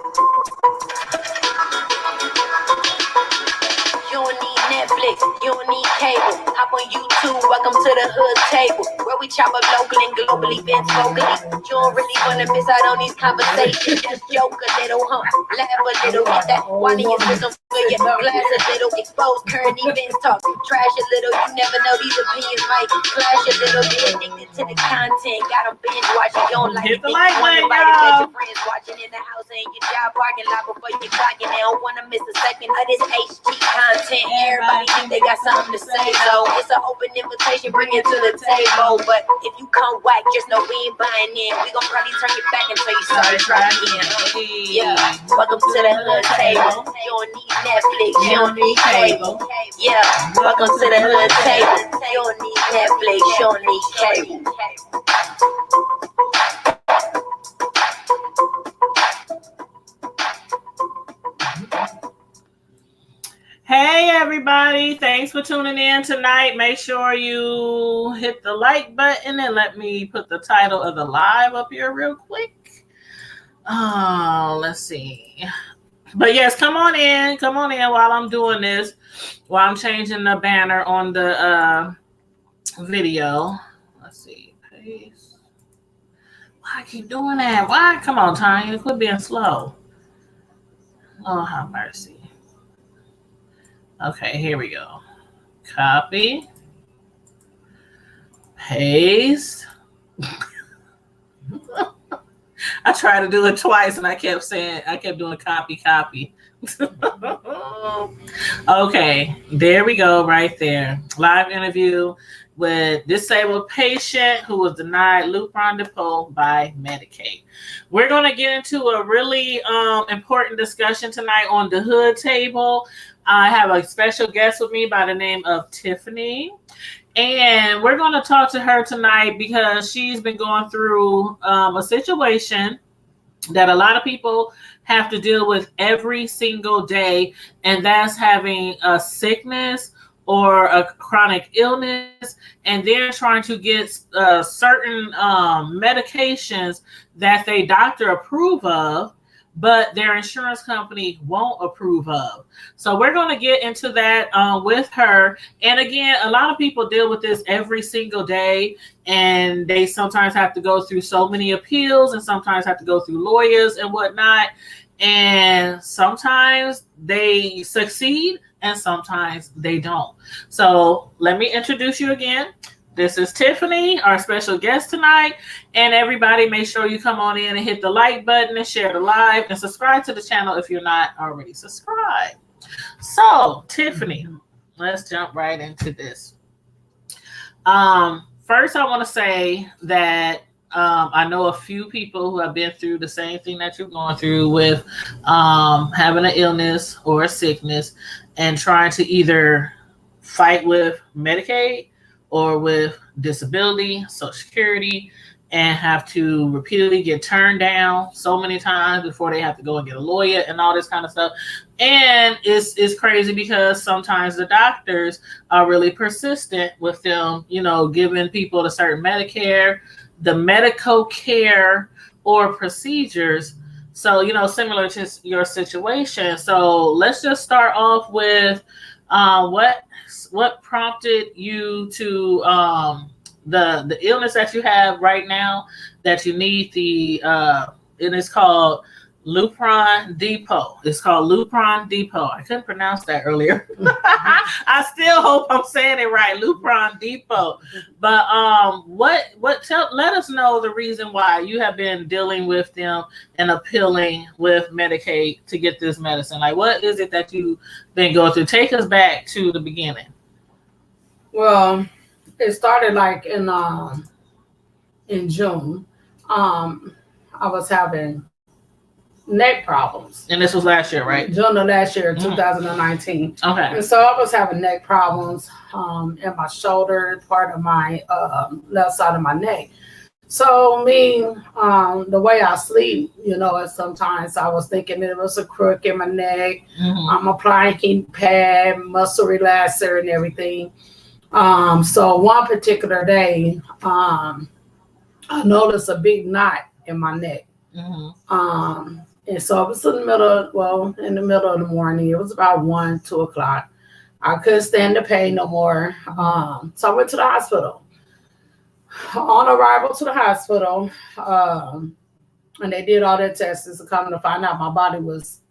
You don't need Netflix, you don't need cable. Hop on YouTube, welcome to the hood table, where we chop up local and global events vocally. You don't really wanna miss out on these conversations. Just joke a little, laugh a little, get that wine in your system for your glass a little. Expose current events, talk trash a little. You never know, these opinions might clash a little. Get addicted to the content, got them binge watching. You don't like Hit the it, like button, let your y'all. friends watching in the house and your job parking lot before you clocking. They don't wanna miss a second of this HG content. Everybody think they got something to say, so it's an open invitation, bring it to the table. But if you come whack, just know we ain't buying in. We gon' probably turn your back until you start trying again. Yeah, welcome to the hood table. You don't need Netflix, you don't need cable. Yeah, welcome to the hood table. You don't need Netflix, you don't need cable. Hey everybody, thanks for tuning in tonight. Make sure you hit the like button and let me put the title of the live up here real quick. Let's see. But yes, come on in while I'm doing this, while I'm changing the banner on the video. Let's see. Paste. Why I keep doing that? Why? Come on, Tanya, quit being slow. Oh, have mercy. Okay, here we go. Copy. Paste. I tried to do it twice and I kept doing copy. Okay, there we go, right there. Live interview with disabled patient who was denied Lupron depot by Medicaid. We're going to get into a really important discussion tonight on the hood table. I have a special guest with me by the name of Tiffany. And we're going to talk to her tonight because she's been going through a situation that a lot of people have to deal with every single day. And that's having a sickness or a chronic illness. And they're trying to get certain medications that they doctor approve of, but their insurance company won't approve of. So we're going to get into that with her. And again, a lot of people deal with this every single day, and they sometimes have to go through so many appeals and sometimes have to go through lawyers and whatnot. And sometimes they succeed and sometimes they don't. So let me introduce you again. This is Tiffany, our special guest tonight. And everybody, make sure you come on in and hit the like button and share the live and subscribe to the channel if you're not already subscribed. So, Tiffany, let's jump right into this. First, I want to say that I know a few people who have been through the same thing that you're going through with having an illness or a sickness and trying to either fight with Medicaid or with disability, Social Security, and have to repeatedly get turned down so many times before they have to go and get a lawyer and all this kind of stuff. And it's crazy because sometimes the doctors are really persistent with them, giving people a certain Medicare, the medical care or procedures. So, similar to your situation. So let's just start off with what prompted you to the illness that you have right now, that you need and it's called Lupron Depot. It's called Lupron Depot. I couldn't pronounce that earlier. I still hope I'm saying it right. Lupron Depot. But let us know the reason why you have been dealing with them and appealing with Medicaid to get this medicine. Like, what is it that you've been going through? Take us back to the beginning. Well, it started like in June. I was having neck problems. And this was last year, right? June of last year, 2019. Okay. And so I was having neck problems in my shoulder, part of my left side of my neck. So the way I sleep, sometimes I was thinking it was a crook in my neck. Mm-hmm. I'm applying heat pad, muscle relaxer and everything. So one particular day, I noticed a big knot in my neck. Mm-hmm. And so it was in the middle of the morning. It was about 1, 2 o'clock. I couldn't stand the pain no more. So I went to the hospital. On arrival to the hospital, and they did all their tests to come to find out my body was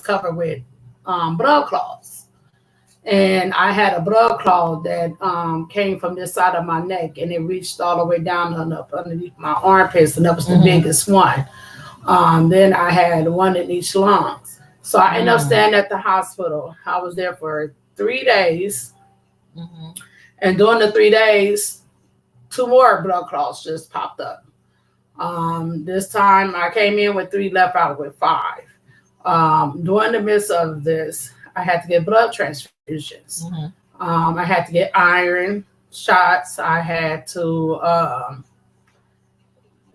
covered with blood clots. And I had a blood clot that came from this side of my neck, and it reached all the way down and up underneath my armpits, and that was the biggest one. Then I had one in each lung. So I ended up staying at the hospital. I was there for 3 days. And during the 3 days, 2 more blood clots just popped up. This time I came in with 3, left out with 5. During the midst of this, I had to get blood transfusions. I had to get iron shots. I had to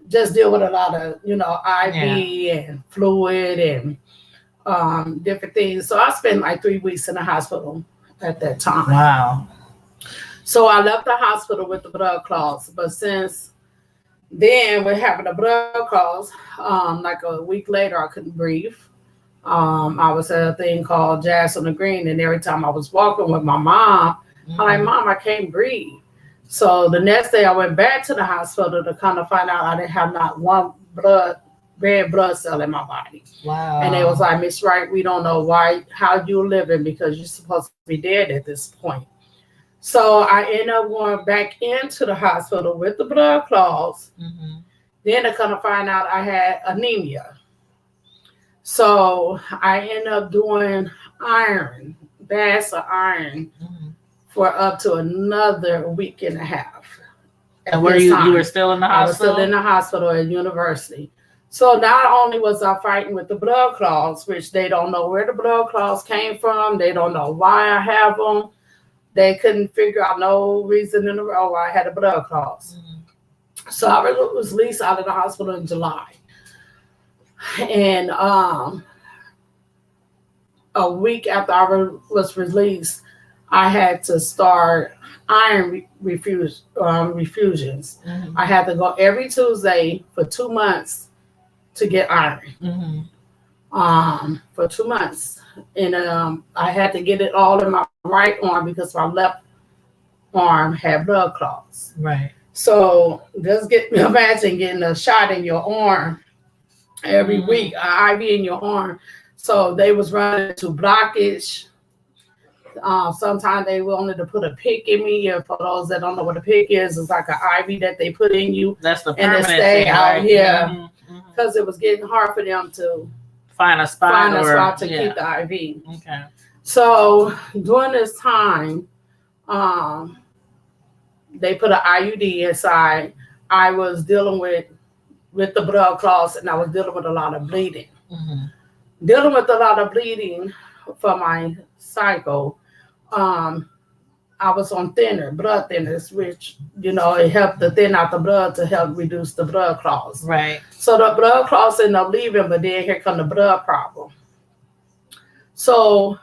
just deal with a lot of, IV and fluid and different things. So I spent like 3 weeks in the hospital at that time. Wow. So I left the hospital with the blood clots, but since then we're having the blood clots, like a week later, I couldn't breathe. I was at a thing called Jazz on the Green, and every time I was walking with my mom, I'm like, Mom, I can't breathe. So the next day I went back to the hospital to kind of find out I didn't have not one red blood cell in my body. Wow. And they was like, Miss Wright, we don't know how you're living because you're supposed to be dead at this point. So I ended up going back into the hospital with the blood clots. Then I kind of find out I had anemia. So I ended up doing iron, baths of iron for up to another week and a half. And were you were still in the hospital? I was still in the hospital at university. So not only was I fighting with the blood clots, which they don't know where the blood clots came from. They don't know why I have them. They couldn't figure out no reason in the world why I had the blood clots. So I was released out of the hospital in July. And a week after I was released, I had to start iron refusions. I had to go every Tuesday for 2 months to get iron. For 2 months. And I had to get it all in my right arm because my left arm had blood clots. Right. So just imagine getting a shot in your arm every week, an IV in your arm. So they was running to blockage. Sometimes they wanted to put a pick in me. And for those that don't know what a pick is, it's like an IV that they put in you. That's the and permanent it stay thing, out right? here because it was getting hard for them to find a spot to keep the IV. Okay. So during this time, they put an IUD inside. I was dealing with the blood clots, and I was dealing with a lot of bleeding. Dealing with a lot of bleeding for my cycle, I was on blood thinners, which, it helped to thin out the blood to help reduce the blood clots. Right. So the blood clots ended up leaving, but then here come the blood problem. So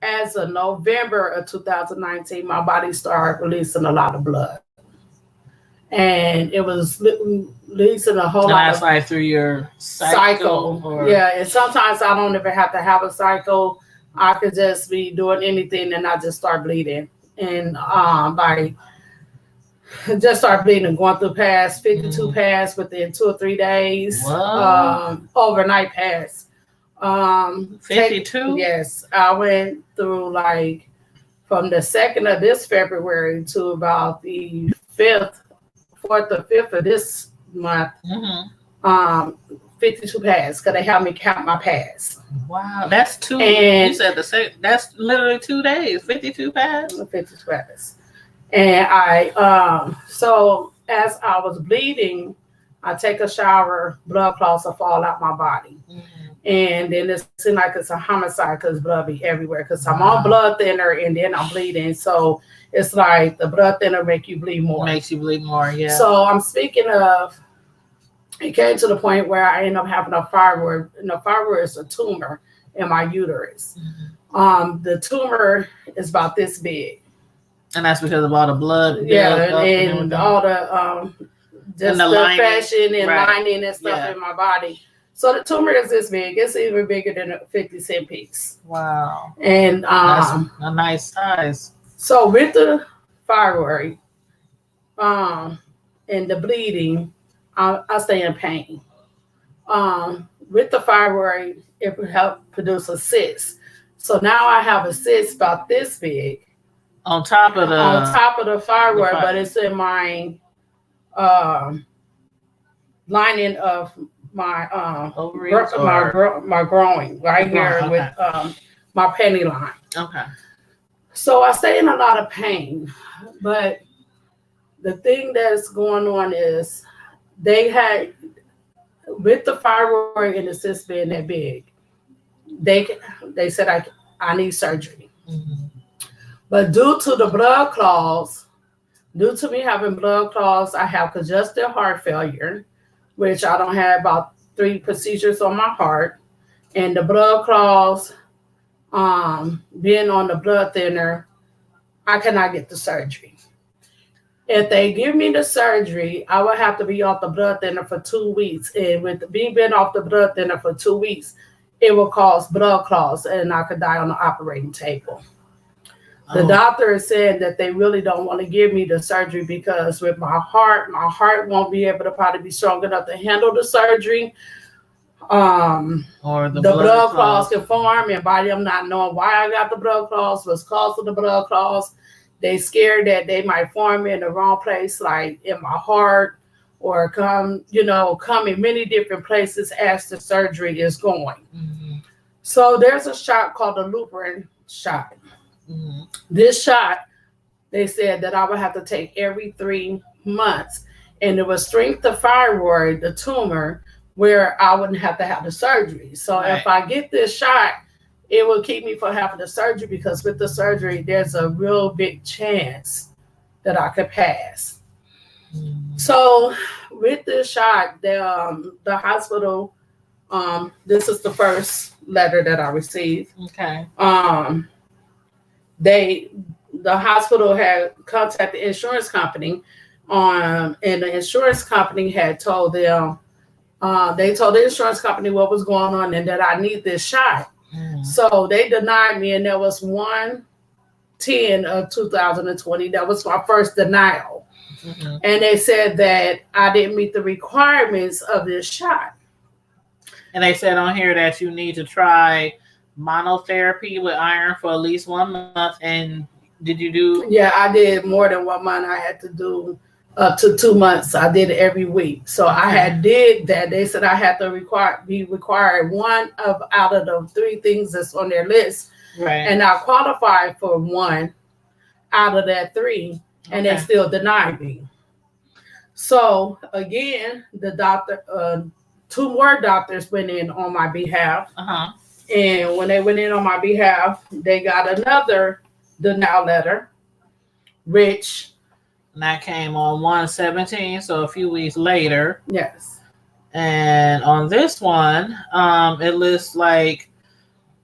as of November of 2019, my body started releasing a lot of blood. And it was releasing a whole lot. That's like through your cycle. Yeah, and sometimes I don't even have to have a cycle. I could just be doing anything and I just start bleeding. And just start bleeding and going through pads, 52 pads within 2 or 3 days. Overnight pads. 52? Yes. I went through from the 2nd of this February to about the 4th or 5th of this month. 52 pads because they helped me count my pads. Wow, that's 2. And you said that's literally 2 days. 52 pads. 52 pads. And so as I was bleeding, I take a shower, blood clots will fall out my body. And then it seems like it's a homicide because blood be everywhere because I'm on blood thinner and then I'm bleeding. So it's like the blood thinner makes you bleed more. Makes you bleed more, yeah. So I'm speaking of, it came to the point where I ended up having a fibroid. And a fibroid is a tumor in my uterus. The tumor is about this big. And that's because of all the blood. Yeah, and all just the fashion and lining and stuff in my body. So the tumor is this big. It's even bigger than a 50-cent piece. Wow. And that's a nice size. So with the thyroid and the bleeding, I stay in pain. With the thyroid, it would help produce a cyst. So now I have a cyst about this big. On top of the thyroid, but it's in my lining of my my growing right here with my penny line. Okay. So I stay in a lot of pain, but the thing that's going on is they had with the thyroid and the cyst being that big, they said I need surgery. Mm-hmm. But due to the blood clots, due to me having blood clots, I have congestive heart failure, which I don't have about 3 procedures on my heart. And the blood clots, being on the blood thinner, I cannot get the surgery. If they give me the surgery, I will have to be off the blood thinner for 2 weeks. And with me being off the blood thinner for 2 weeks, it will cause blood clots and I could die on the operating table. The doctor is saying that they really don't want to give me the surgery because with my heart won't be able to probably be strong enough to handle the surgery. Or the blood clots can form, and by them not knowing why I got the blood clots, what's causing the blood clots, they scared that they might form in the wrong place, like in my heart, or come in many different places as the surgery is going. Mm-hmm. So there's a shot called the Lupron shot. Mm-hmm. This shot, they said that I would have to take every 3 months, and it would shrink the thyroid, the tumor, where I wouldn't have to have the surgery. So if I get this shot, it will keep me from having the surgery, because with the surgery, there's a real big chance that I could pass. Mm-hmm. So with this shot, the hospital, this is the first letter that I received. Okay. The hospital had contacted the insurance company, and the insurance company had told them, they told the insurance company what was going on and that I need this shot. Mm. So they denied me, and that was 1/10 of 2020. That was my first denial. Mm-hmm. And they said that I didn't meet the requirements of this shot. And they said on here that you need to try monotherapy with iron for at least 1 month. And did you do? Yeah, I did more than 1 month. I had to do up to 2 months. I did it every week. So I had did that. They said I had to be required one out of the 3 things that's on their list. Right. And I qualified for 1 out of that 3, and they still denied me. So again, the doctor, 2 more doctors went in on my behalf. Uh-huh. And when they went in on my behalf, they got another denial letter, which... And that came on 1/17, so a few weeks later. Yes. And on this one, it lists like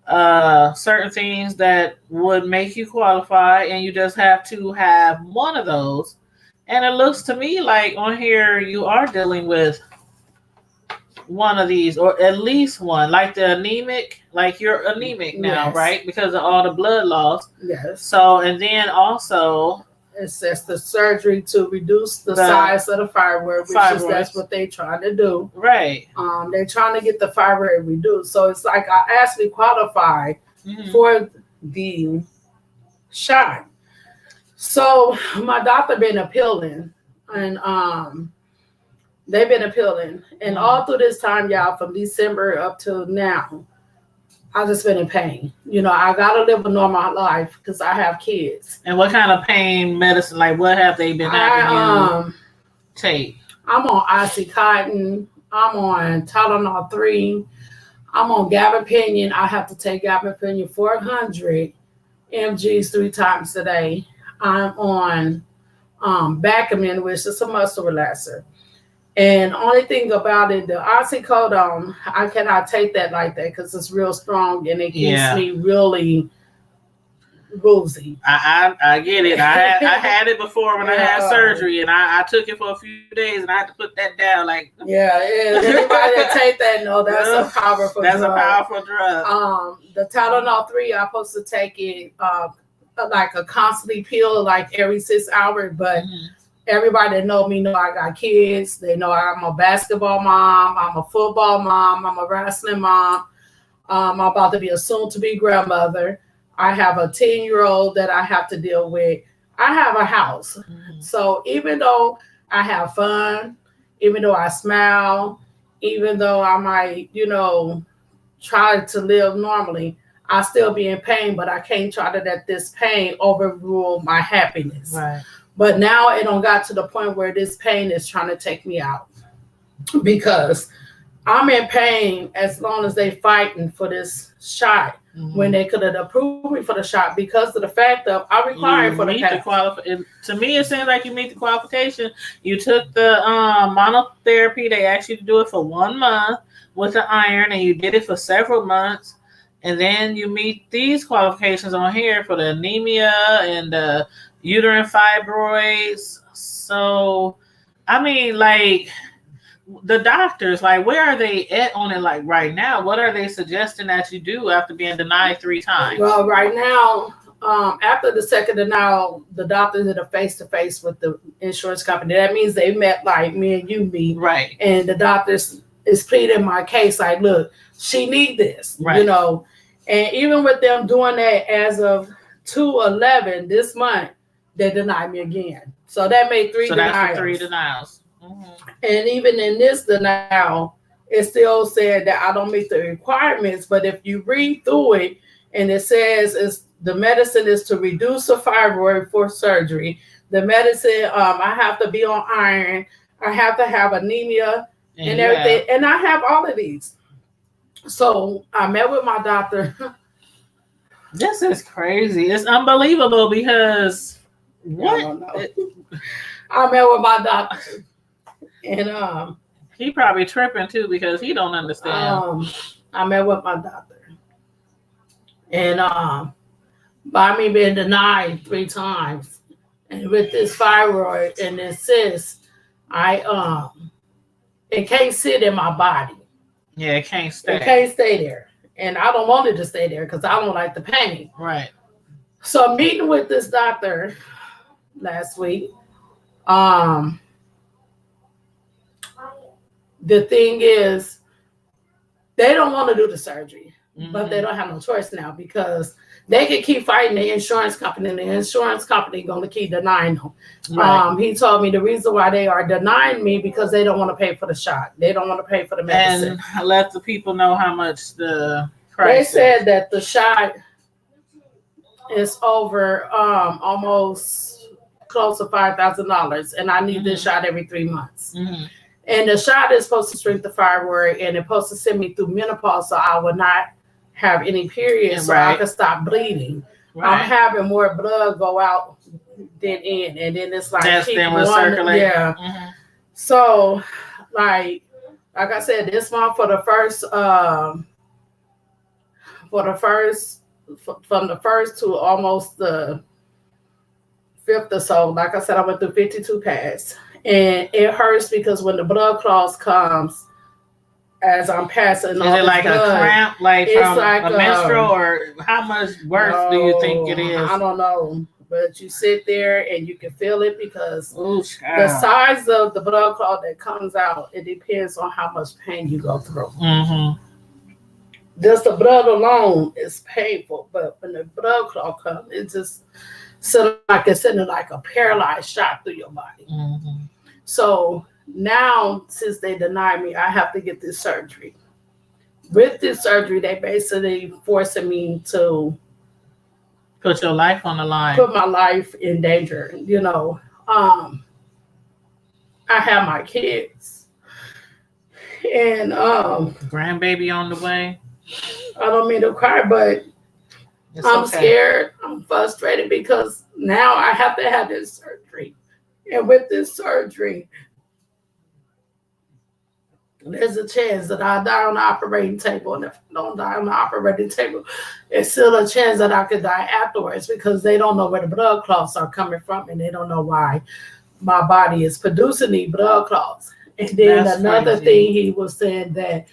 certain things that would make you qualify, and you just have to have one of those. And it looks to me like on here you are dealing with one of these, or at least one, like the anemic, like you're anemic now, right? Because of all the blood loss. Yes. So, and then also... It says the surgery to reduce the size of the thyroid, that's what they're trying to do. Right. They're trying to get the thyroid reduced. So it's like I actually qualified for the shot. So my doctor been appealing, and they've been appealing. And all through this time, y'all, from December up to now, I've just been in pain. I got to live a normal life because I have kids. And what kind of pain medicine, like what have they been having you take? I'm on Oxycontin. I'm on Tylenol 3. I'm on gabapentin. I have to take gabapentin 400 mgs 3 times a day. I'm on Bacamin, which is a muscle relaxer. And only thing about it, the oxycodone, I cannot take that like that because it's real strong and it keeps me really woozy. I get it. I had it before when I had surgery, and I took it for a few days, and I had to put that down. Like, yeah, anybody that take that know that's a powerful. That's drug. a powerful drug. The Tylenol 3, I'm supposed to take it like a constantly pill, like every 6 hours. But everybody that know me know I got kids. They know I'm a basketball mom. I'm a football mom. I'm a wrestling mom. I'm about to be a soon-to-be grandmother. I have a 10-year-old that I have to deal with. I have a house. So even though I have fun, even though I smile, even though I might, try to live normally, I still be in pain, but I can't try to let this pain overrule my happiness. Right. But now it don't got to the point where this pain is trying to take me out, because I'm in pain as long as they fighting for this shot when they could have approved me for the shot, because of the fact of I require for the To me, it seems like you meet the qualification. You took the monotherapy. They asked you to do it for 1 month with the iron, and you did it for several months. And then you meet these qualifications on here for the anemia and the uterine fibroids. So, I mean, like, the doctors, like, where are they at on it? Like right now, what are they suggesting that you do after being denied 3 times? Well, right now, after the second denial, the doctors did a face-to-face with the insurance company. That means they met like me and you meet. Right. And the doctors is pleading my case. Like, look, she need this, right. And even with them doing that as of 2/11 this month, they denied me again. So that made 3 denials. So that's 3 denials. And even in this denial, it still said that I don't meet the requirements. But if you read through it, and it says the medicine is to reduce the fibroid for surgery. The medicine, I have to be on iron. I have to have anemia and everything. And I have all of these. So I met with my doctor. This is crazy. It's unbelievable because what? I don't know. I met with my doctor. And he probably tripping too because he don't understand. I met with my doctor, and by me being denied 3 times, and with this thyroid and this cyst, it can't sit in my body. Yeah, it can't stay. It can't stay there, and I don't want it to stay there because I don't like the pain. Right. So meeting with this doctor last week, the thing is, they don't want to do the surgery, but they don't have no choice now because they can keep fighting the insurance company, and the insurance company going to keep denying them. Right. He told me the reason why they are denying me because they don't want to pay for the shot. They don't want to pay for the medicine. And let the people know how much the price They said that the shot is over almost close to $5,000, and I need this shot every 3 months. And the shot is supposed to shrink the thyroid, and it's supposed to send me through menopause so I will not have any periods, so I can stop bleeding. Right. I'm having more blood go out than in, and then it's like keep circulating. Yeah. So, like I said, this month from the first to almost the 5th or so, like I said, I went through 52 pads. And it hurts because when the blood clots comes, as I'm passing, is it like blood, a cramp, like it's from like a menstrual, or how much worse do you think it is? I don't know, but you sit there and you can feel it because the size of the blood clot that comes out, it depends on how much pain you go through. Just the blood alone is painful, but when the blood clot comes, it just it's sending like a paralyzed shot through your body. So now, since they denied me, I have to get this surgery. With this surgery, they basically forcing me to put your life on the line. Put my life in danger. I have my kids, and grandbaby on the way. I don't mean to cry, but I'm scared. I'm frustrated because now I have to have this surgery. And with this surgery, there's a chance that I die on the operating table. And if I don't die on the operating table, it's still a chance that I could die afterwards because they don't know where the blood clots are coming from and they don't know why my body is producing these blood clots. And then That's another crazy. thing, he was saying that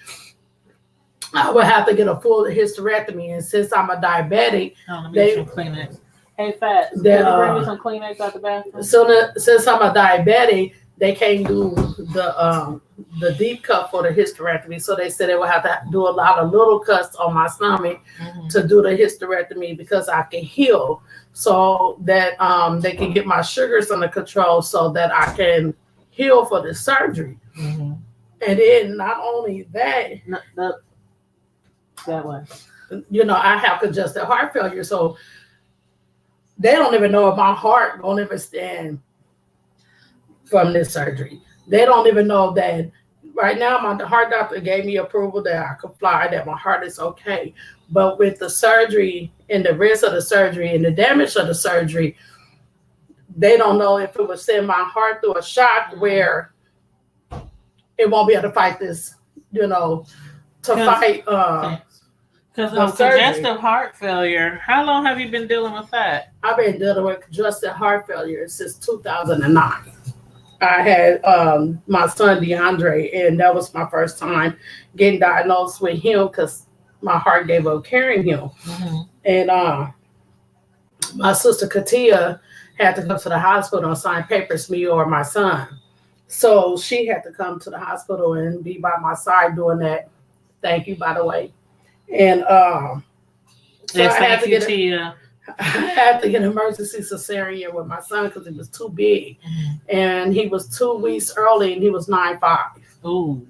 I would have to get a full hysterectomy. And since I'm a diabetic, Let me get some Kleenex. Hey, Fats, can They, you bring me some Kleenex out the bathroom? so since I'm a diabetic, they can't do the deep cut for the hysterectomy. So they said they would have to do a lot of little cuts on my stomach to do the hysterectomy because I can heal, so that they can get my sugars under control, so that I can heal for the surgery. And then not only that, that way. you know, I have congestive heart failure, so they don't even know if my heart won't ever stand from this surgery. They don't even know that right now my heart doctor gave me approval that I could fly, that my heart is okay. But with the surgery and the risk of the surgery and the damage of the surgery, they don't know if it would send my heart through a shock where it won't be able to fight this, you know, to fight because the of surgery. congestive heart failure. How long have you been dealing with that? I've been dealing with congestive heart failure since 2009. I had my son DeAndre, and that was my first time getting diagnosed with him because my heart gave up carrying him. And my sister Katia had to come to the hospital and sign papers, me or my son. So she had to come to the hospital and be by my side doing that. Thank you, by the way. And so Yes, I had thank to you, get Tia. I had to get an emergency cesarean with my son because he was too big, and he was 2 weeks early, and he was 9'5". Ooh.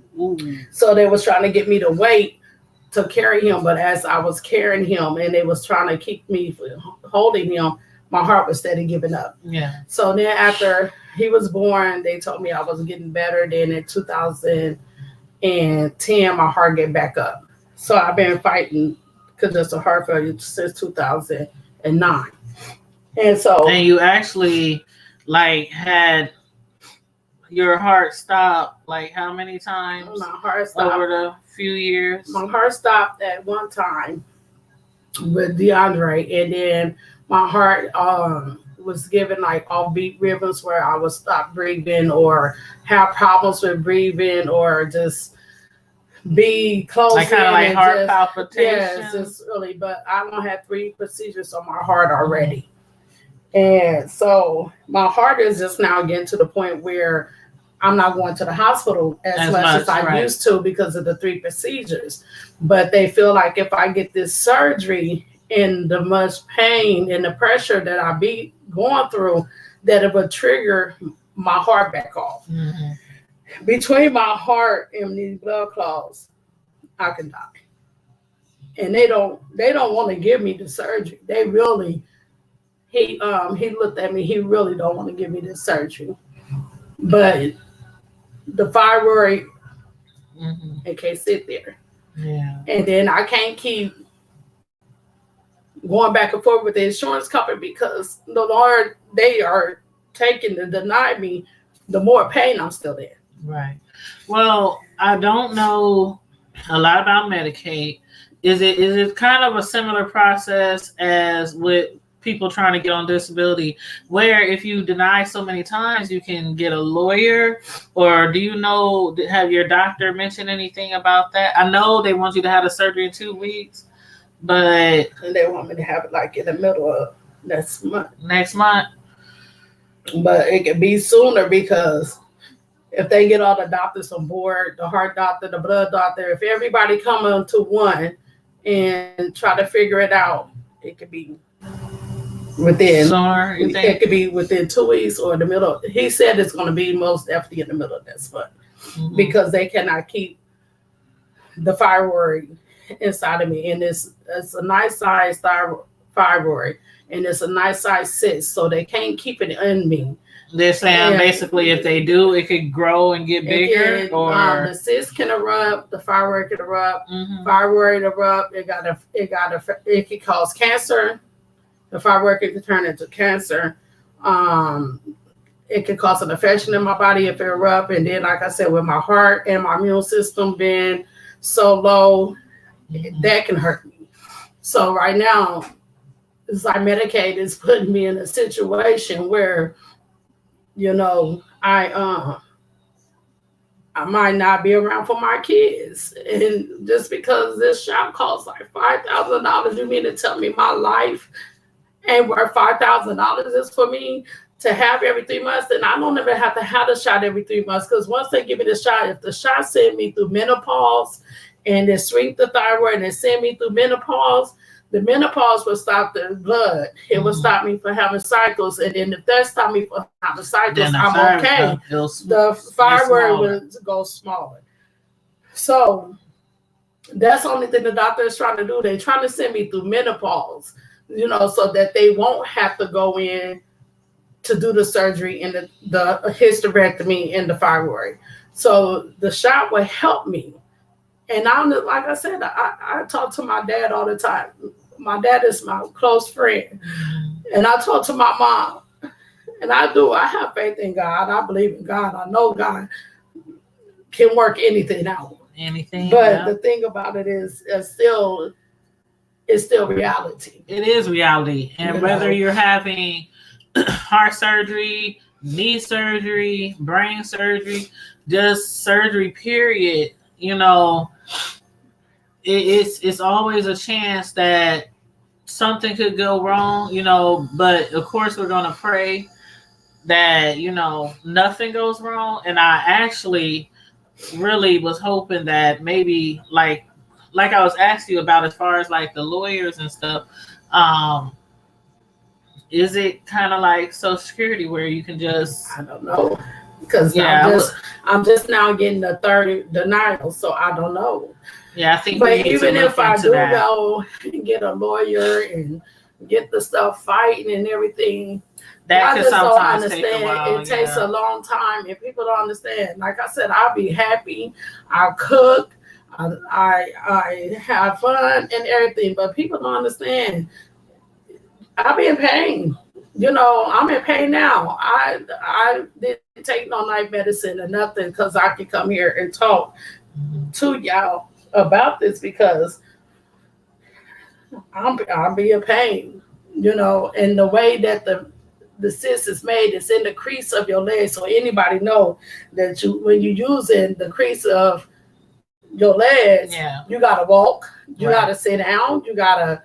So they was trying to get me to wait to carry him, but as I was carrying him, and they was trying to keep me holding him, my heart was steady giving up. Yeah. So then after he was born, they told me I was getting better. Then in 2010, my heart get back up. So I've been fighting congestive heart failure since 2009. And so, and you actually like had your heart stop like how many times my heart stopped over the few years? My heart stopped at one time with DeAndre, and then my heart was given like offbeat rhythms where I would stop breathing or have problems with breathing or just be close, like kind of like heart just, palpitations. Yes, it's really. But I don't have 3 procedures on my heart already, and so my heart is just now getting to the point where I'm not going to the hospital as much as I used to because of the 3 procedures. But they feel like if I get this surgery and the much pain and the pressure that I be going through, that it would trigger my heart back off. Between my heart and these blood clots, I can die. And they don't want to give me the surgery. They really, he looked at me, he really don't want to give me the surgery. But the thyroid, it can't sit there. Yeah. And then I can't keep going back and forth with the insurance company because the longer they are taking to deny me, the more pain I'm still in. Right. Well, I don't know a lot about Medicaid. Is it kind of a similar process as with people trying to get on disability, where if you deny so many times, you can get a lawyer? Or do you know, have your doctor mentioned anything about that? I know they want you to have the surgery in 2 weeks, but and they want me to have it like in the middle of next month. But it could be sooner because if they get all the doctors on board, the heart doctor, the blood doctor, if everybody come into one and try to figure it out, it could be within. Summer, you think? It could be within 2 weeks or the middle. He said it's going to be most definitely in the middle of this month because they cannot keep the thyroid inside of me, and it's a nice size thyroid, and it's a nice size cyst, so they can't keep it in me. They're saying basically if they do, it could grow and get bigger, or the cyst can erupt, the thyroid can erupt, thyroid erupt. It can cause cancer. The thyroid can turn into cancer. it can cause an infection in my body if it erupt. And then, like I said, with my heart and my immune system being so low, that can hurt me. So right now, it's like Medicaid is putting me in a situation where, you know, I might not be around for my kids. And just because this shot costs like $5,000, you mean to tell me my life ain't worth $5,000 is for me to have every 3 months? And I don't even have to have the shot every 3 months, because once they give me the shot, if the shot send me through menopause and they shrink the thyroid and they send me through menopause, the menopause will stop the blood. It will stop me from having cycles. And then if that stops me from having cycles, I'm okay. The thyroid will go smaller. So that's the only thing the doctor is trying to do. They're trying to send me through menopause, you know, so that they won't have to go in to do the surgery and the hysterectomy in the thyroid. So the shot will help me. And I'm like I said, I talk to my dad all the time. My dad is my close friend. And I talk to my mom. And I have faith in God. I believe in God. I know God can work anything out. But the thing about it is it's still reality. It is reality. And whether you're having heart surgery, knee surgery, brain surgery, just surgery, period, you know, it's always a chance that something could go wrong, you know, but of course we're going to pray that, you know, nothing goes wrong. And I actually really was hoping that maybe like I was asking you about as far as like the lawyers and stuff, is it kind of like Social Security where you can just, I don't know, because I'm just now getting the third denial, so I don't know. Yeah, I think. But even if I do go and get a lawyer and get the stuff fighting and everything, that could sometimes take a while. It takes a long time, and people don't understand. Like I said, I'll be happy. I cook. I have fun and everything, but people don't understand. I'll be in pain. You know, I'm in pain now. I didn't take no night medicine or nothing because I could come here and talk to y'all about this, because I'll be in pain, you know. And the way that the cyst is made, it's in the crease of your leg. So anybody know that when you're using the crease of your legs, you gotta walk, you gotta sit down, you gotta,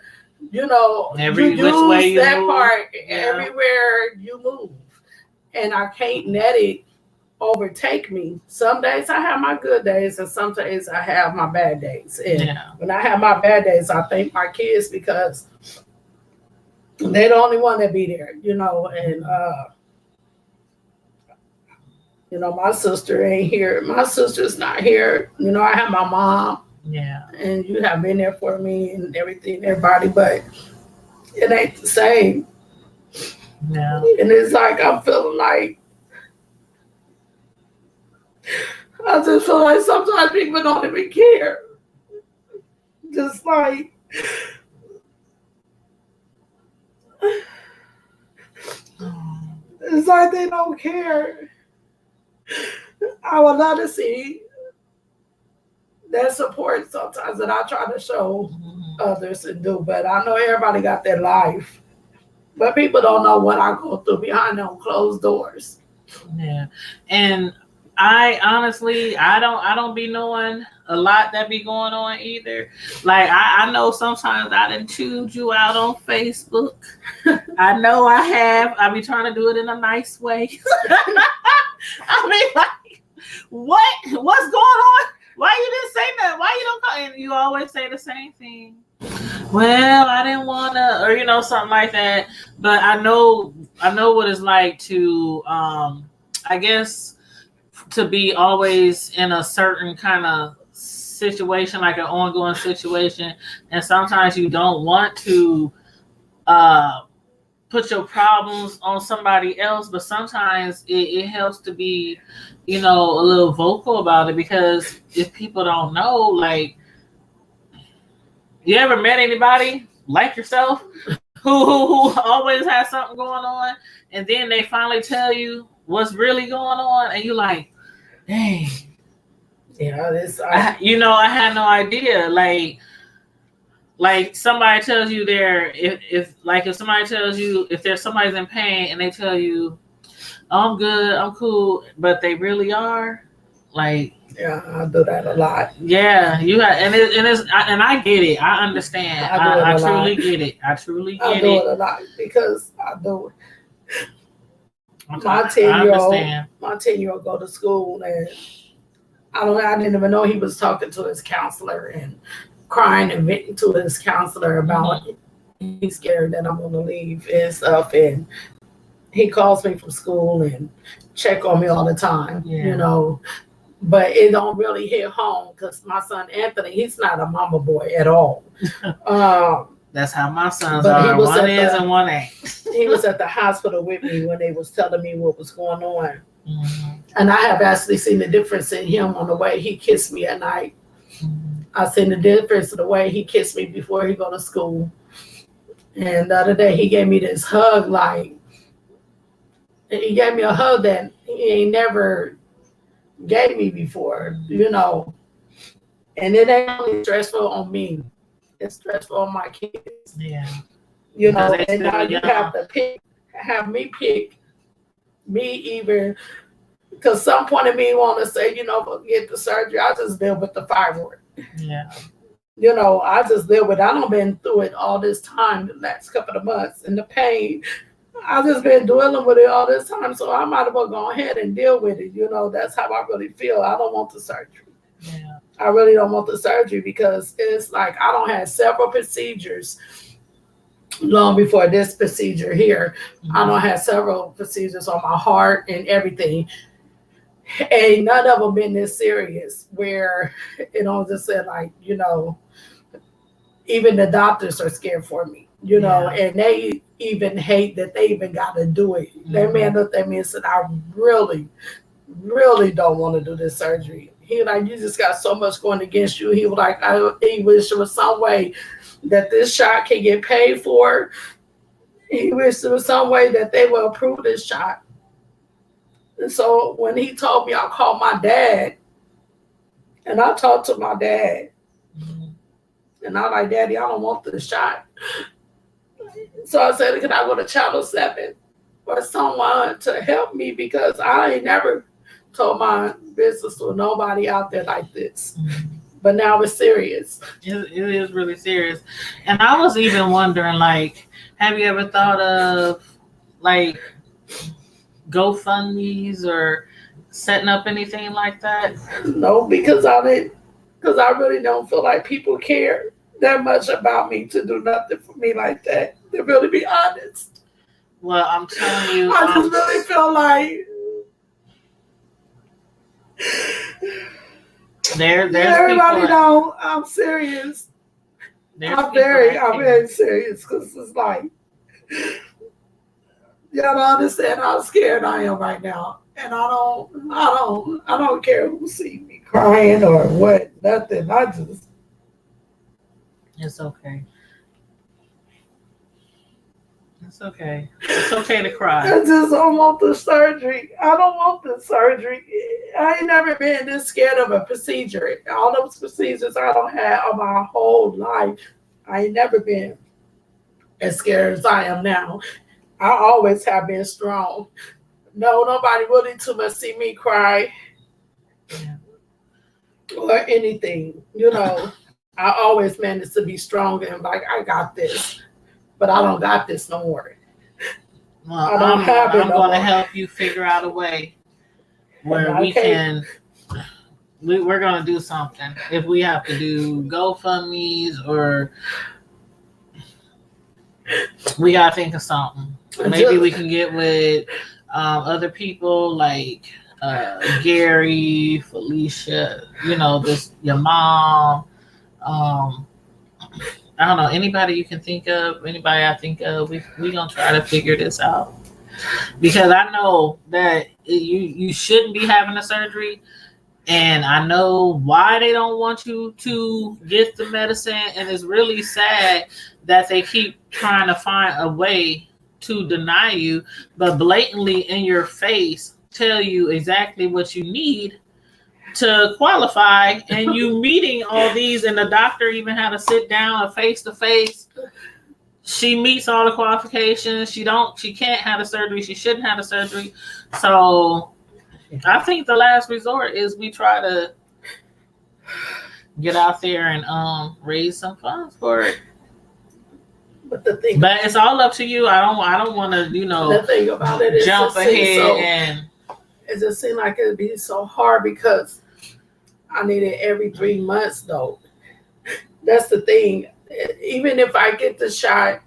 you know, every you which use way you that move. part everywhere you move. And I can't let it overtake me. Some days I have my good days, and some days I have my bad days. And when I have my bad days, I thank my kids, because they're the only one that be there, you know. And you know, my sister ain't here. My sister's not here. You know, I have my mom. Yeah. And you have been there for me and everything, everybody, but it ain't the same. Yeah. And it's like I'm feeling like, I just feel like sometimes people don't even care. Just like, it's like they don't care. I would love to see that support sometimes that I try to show others and do, but I know everybody got their life. But people don't know what I go through behind them closed doors. Yeah. And I honestly, I don't be knowing a lot that be going on either. Like I know sometimes I done chewed you out on Facebook. I know I have. I be trying to do it in a nice way. I mean, like, what's going on? Why you didn't say that? Why you don't call? And you always say the same thing. Well, I didn't want to, or, you know, something like that. But I know what it's like to, I guess, to be always in a certain kind of situation, like an ongoing situation. And sometimes you don't want to put your problems on somebody else, but sometimes it helps to be, you know, a little vocal about it, because if people don't know, like, you ever met anybody like yourself who always has something going on, and then they finally tell you what's really going on, and you're like, dang. Yeah, I had no idea. Like somebody tells you if somebody tells you if there's somebody's in pain and they tell you, oh, I'm good, I'm cool, but they really are, like, yeah, I do that a lot. Yeah, you have, and I get it. I understand. I truly get it. I truly get it. I do it a lot because I do it. My 10-year-old go to school, and I didn't even know he was talking to his counselor and crying and venting to his counselor about he's scared that I'm gonna leave and stuff. And he calls me from school and check on me all the time, but it don't really hit home because my son Anthony, he's not a mama boy at all. That's how my sons are. One is and one ain't. He was at the hospital with me when they was telling me what was going on. Mm-hmm. And I have actually seen the difference in him on the way he kissed me at night. Mm-hmm. I seen the difference in the way he kissed me before he go to school. And the other day he gave me this hug, he gave me a hug that he ain't never gave me before, And it ain't only stressful on me. It's stressful on my kids. Yeah. And now you have to have me pick me even, because some point of me want to say, get the surgery. I just deal with the fibroid. Yeah. I just deal with it. I done been through it all this time, the last couple of months, and the pain. I just been dealing with it all this time, so I might as well go ahead and deal with it. That's how I really feel. I don't want the surgery. Yeah. I really don't want the surgery because it's like I don't have several procedures long before this procedure here. Mm-hmm. I don't have several procedures on my heart and everything. And none of them been this serious where, just said even the doctors are scared for me, and they even hate that they even got to do it. Mm-hmm. That man looked at me and said, I really, really don't want to do this surgery. He like, you just got so much going against you. He was like, he wish there was some way that this shot can get paid for. He wish there was some way that they will approve this shot. And so when he told me, I called my dad, and I talked to my dad. Mm-hmm. And I like, Daddy, I don't want this shot. So I said, can I go to Channel 7 or someone to help me, because I ain't never told my business to nobody out there like this. Mm-hmm. But now it's serious. It is really serious. And I was even wondering, have you ever thought of GoFundMe's or setting up anything like that? No, because I really don't feel like people care that much about me to do nothing for me like that, to really be honest. Well, I'm telling you, I just really feel like there's everybody know I'm serious. I'm very serious, because it's like, y'all don't understand how scared I am right now, and I don't care who see me crying or what, nothing. It's okay. It's okay. It's okay to cry. I just don't want the surgery. I don't want the surgery. I ain't never been this scared of a procedure. All those procedures I don't have of my whole life, I ain't never been as scared as I am now. I always have been strong. No, nobody really too much see me cry or anything. I always managed to be strong and I got this. But I don't got this no more. Well, I'm going to help you figure out a way where we're going to do something. If we have to do GoFundMe's, or we got to think of something. Maybe we can get with other people like Gary, Felicia, your mom. I don't know, anybody you can think of, anybody I think of, we gonna try to figure this out. Because I know that you shouldn't be having a surgery, and I know why they don't want you to get the medicine, and it's really sad that they keep trying to find a way to deny you, but blatantly in your face tell you exactly what you need to qualify, and you meeting all these, and the doctor even had to sit down a face to face. She meets all the qualifications. She can't have the surgery. She shouldn't have the surgery. So I think the last resort is we try to get out there and raise some funds for it. But it's all up to you. I don't want to, the thing about it is jump ahead and it just seemed like it'd be so hard because I need it every 3 months though. That's the thing. Even if I get the shot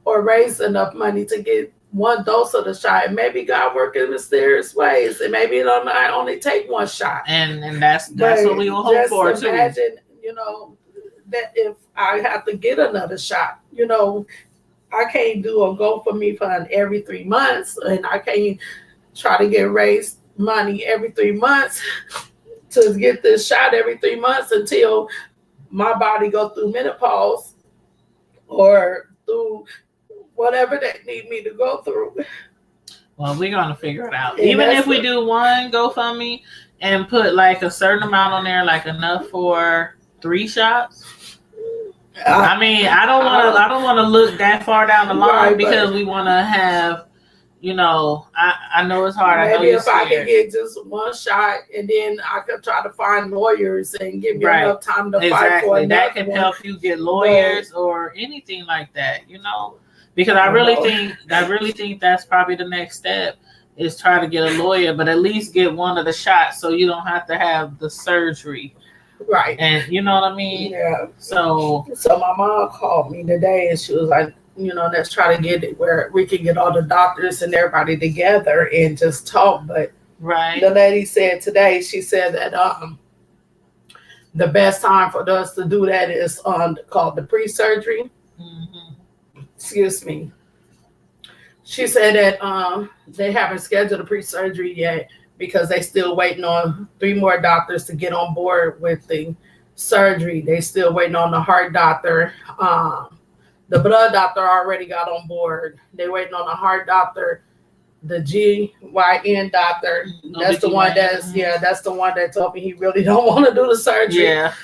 or raise enough money to get one dose of the shot, and maybe God work in mysterious ways, and maybe I only take one shot. And that's what we will hope for too. Imagine, that if I have to get another shot, I can't do a GoFundMe fund every 3 months, and I can't try to get raised money every 3 months to get this shot every 3 months until my body go through menopause or through whatever they need me to go through. Well, we're going to figure it out. Even if we do one GoFundMe and put like a certain amount on there, like enough for 3 shots. I mean, I don't want to look that far down the line because we want to have, I know it's hard. Maybe if I could get just one shot, and then I could try to find lawyers and give me enough time to fight for another that can help you get lawyers or anything like that, because I really think that's probably the next step is try to get a lawyer, but at least get one of the shots so you don't have to have the surgery. Right. And you know what I mean? Yeah. So my mom called me today and she was like, let's try to get it where we can get all the doctors and everybody together and just talk. But the lady said today, she said that the best time for us to do that is called the pre-surgery. Mm-hmm. Excuse me. She said that they haven't scheduled a pre-surgery yet because they still waiting on 3 more doctors to get on board with the surgery. They still waiting on the heart doctor. The blood doctor already got on board. They waiting on the heart doctor, the GYN doctor. That's the one that's the one that told me he really don't want to do the surgery. Yeah.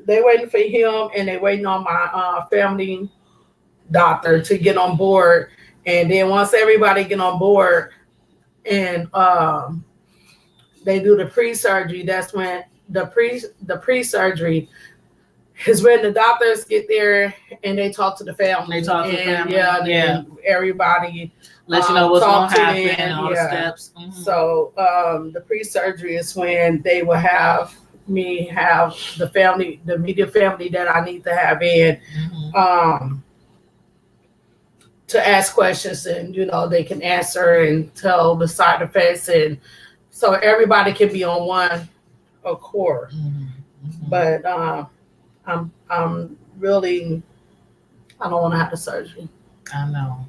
They waiting for him, and they waiting on my family doctor to get on board. And then once everybody get on board and they do the pre-surgery, that's when the pre-surgery is when the doctors get there and they talk to the family. Then everybody let you know what's going to happen and all the steps. Mm-hmm. So the pre-surgery is when they will have me have the family, the immediate family that I need to have in, to ask questions, and they can answer and tell the side effects, and so everybody can be on one accord. But I'm really, I don't want to have the surgery. I know.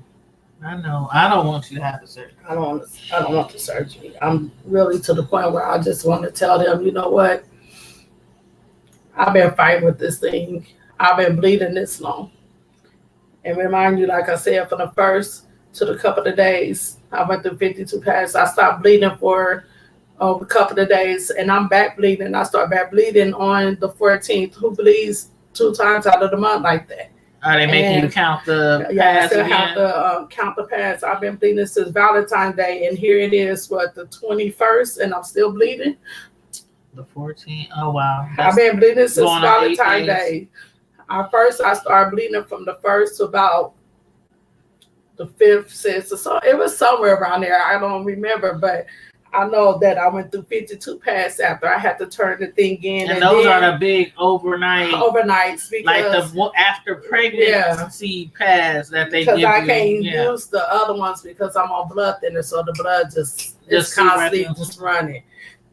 I don't want you to have the surgery. I don't want the surgery. I'm really to the point where I just want to tell them, you know what? I've been fighting with this thing. I've been bleeding this long. And remind you, like I said, from the first to the couple of days, I went through 52 passes. I stopped bleeding for a couple of days, and I'm back bleeding. I start back bleeding on the 14th. Who bleeds 2 times out of the month like that? Are they making you count the pads? Yeah, I still have to count the pads. I've been bleeding since Valentine's Day, and here it is, the 21st, and I'm still bleeding. The 14th? Oh, wow. I've been bleeding since Valentine's Day. I started bleeding from the 1st to about the 5th, 6th, or so. It was somewhere around there. I don't remember, but I know that I went through 52 passes after I had to turn the thing in. And those are the big overnights, because like the after pregnancy pass that they give you. Because I can't use the other ones because I'm on blood thinner, so the blood just constantly just running.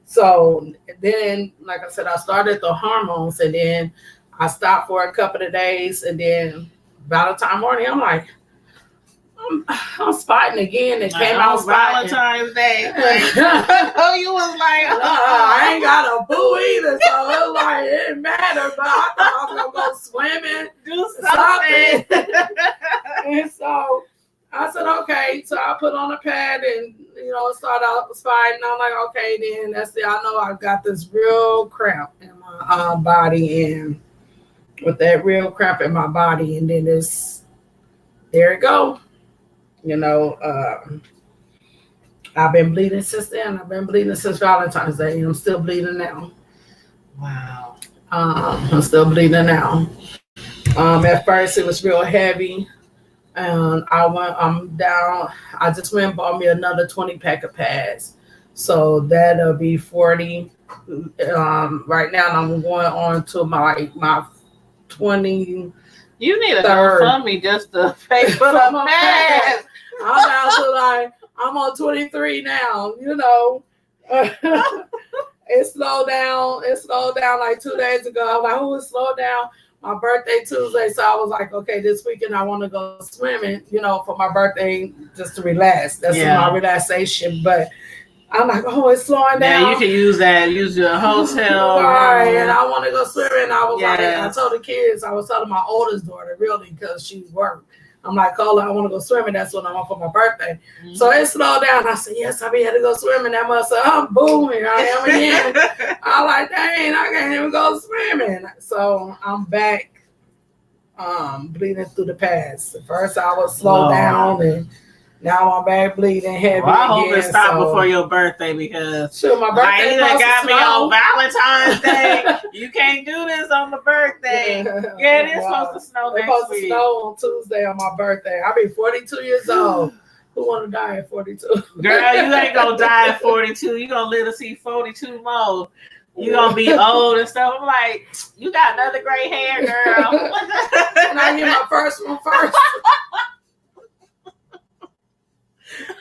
So then, like I said, I started the hormones, and then I stopped for a couple of days, and then Valentine's morning, I'm like, I'm spotting again. It came out Valentine's Day. Oh, you was like, I ain't got a boo either, so it was like, it didn't matter, but I thought I was gonna go swimming, do something. And so I said, okay. So I put on a pad and, start out fighting. I'm like, okay, then that's it. I know I've got this real cramp in my body, and with that real cramp in my body, and then there it go. I've been bleeding since then. I've been bleeding since Valentine's Day, and I'm still bleeding now. Wow. I'm still bleeding now. At first, it was real heavy. And I'm down. I just went and bought me another 20 pack of pads. So that'll be 40. Right now, I'm going on to my 20. You need a GoFundMe just to pay for the pads. I'm down to I'm on 23 now, It slowed down. It slowed down like 2 days ago. I was like, it slowed down. My birthday Tuesday, so I was like, okay, this weekend I want to go swimming, for my birthday, just to relax. That's my relaxation. But I'm like, it's slowing down. Yeah, you can use your hotel. Right, and I want to go swimming. I was like, I told the kids, I was telling my oldest daughter, really, because she worked. I'm like, Cola, I want to go swimming. That's what I want for my birthday. Mm-hmm. So it slowed down. I said, yes, I be had to go swimming. That must have, boom, here I am again. I'm like, dang, I can't even go swimming. So I'm back bleeding through the pads. First I was slowed down, and now I'm back bleeding heavy. Well, I hope again, it stopped before your birthday, because my birthday got me on Valentine's Day. You can't do this on the birthday. Yeah, it is supposed to snow next week. It's supposed to snow on Tuesday on my birthday. I'll be 42 years old. Who want to die at 42? Girl, you ain't going to die at 42. You're going to live to see 42 more. You're going to be old and stuff. I'm like, you got another gray hair, girl. And I get my first one first.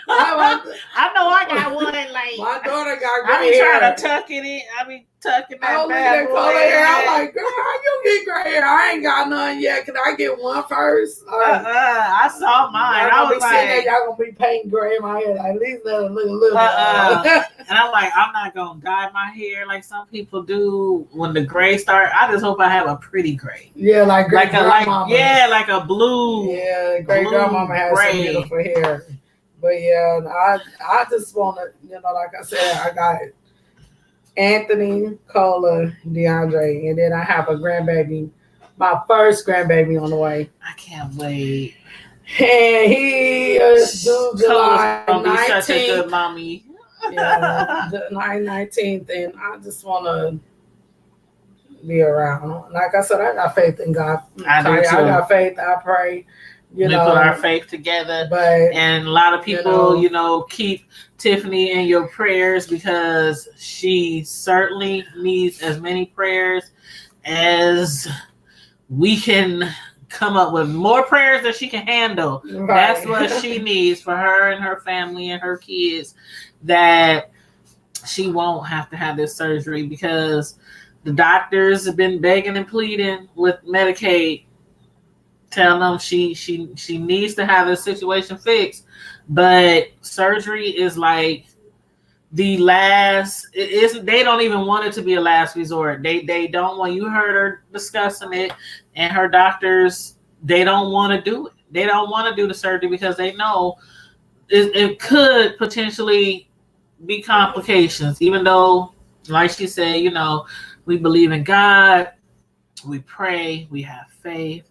I know I got one. Like, my daughter got I gray be hair. trying to tuck it in. I be tucking that bad boy hair. I'm like, girl, how you get gray hair? I ain't got none yet. Can I get one first? I saw mine. I was like, y'all gonna be painting gray in my hair. At least let it look a little. And I'm like, I'm not gonna dye my hair like some people do when the gray start. I just hope I have a pretty gray. Yeah, like grandmama. Like a blue. Yeah, great grandmama has some beautiful hair. But yeah, I just want to, like I said, I got Anthony, Cola, DeAndre, and then I have a grandbaby, my first grandbaby on the way. I can't wait. And he is due July 19th. Such a good mommy. Yeah, July 19th, and I just want to be around. Like I said, I got faith in God. I do too. I got faith. I pray. We put our faith together, and a lot of people, keep Tiffany in your prayers, because she certainly needs as many prayers as we can come up with. More prayers than she can handle. Right. That's what she needs for her and her family and her kids, that she won't have to have this surgery, because the doctors have been begging and pleading with Medicaid, telling them she needs to have this situation fixed. But surgery is like the last. They don't even want it to be a last resort. They don't want. You heard her discussing it, and her doctors, they don't want to do it. They don't want to do the surgery because they know it could potentially be complications. Even though, like she said, we believe in God, we pray, we have faith.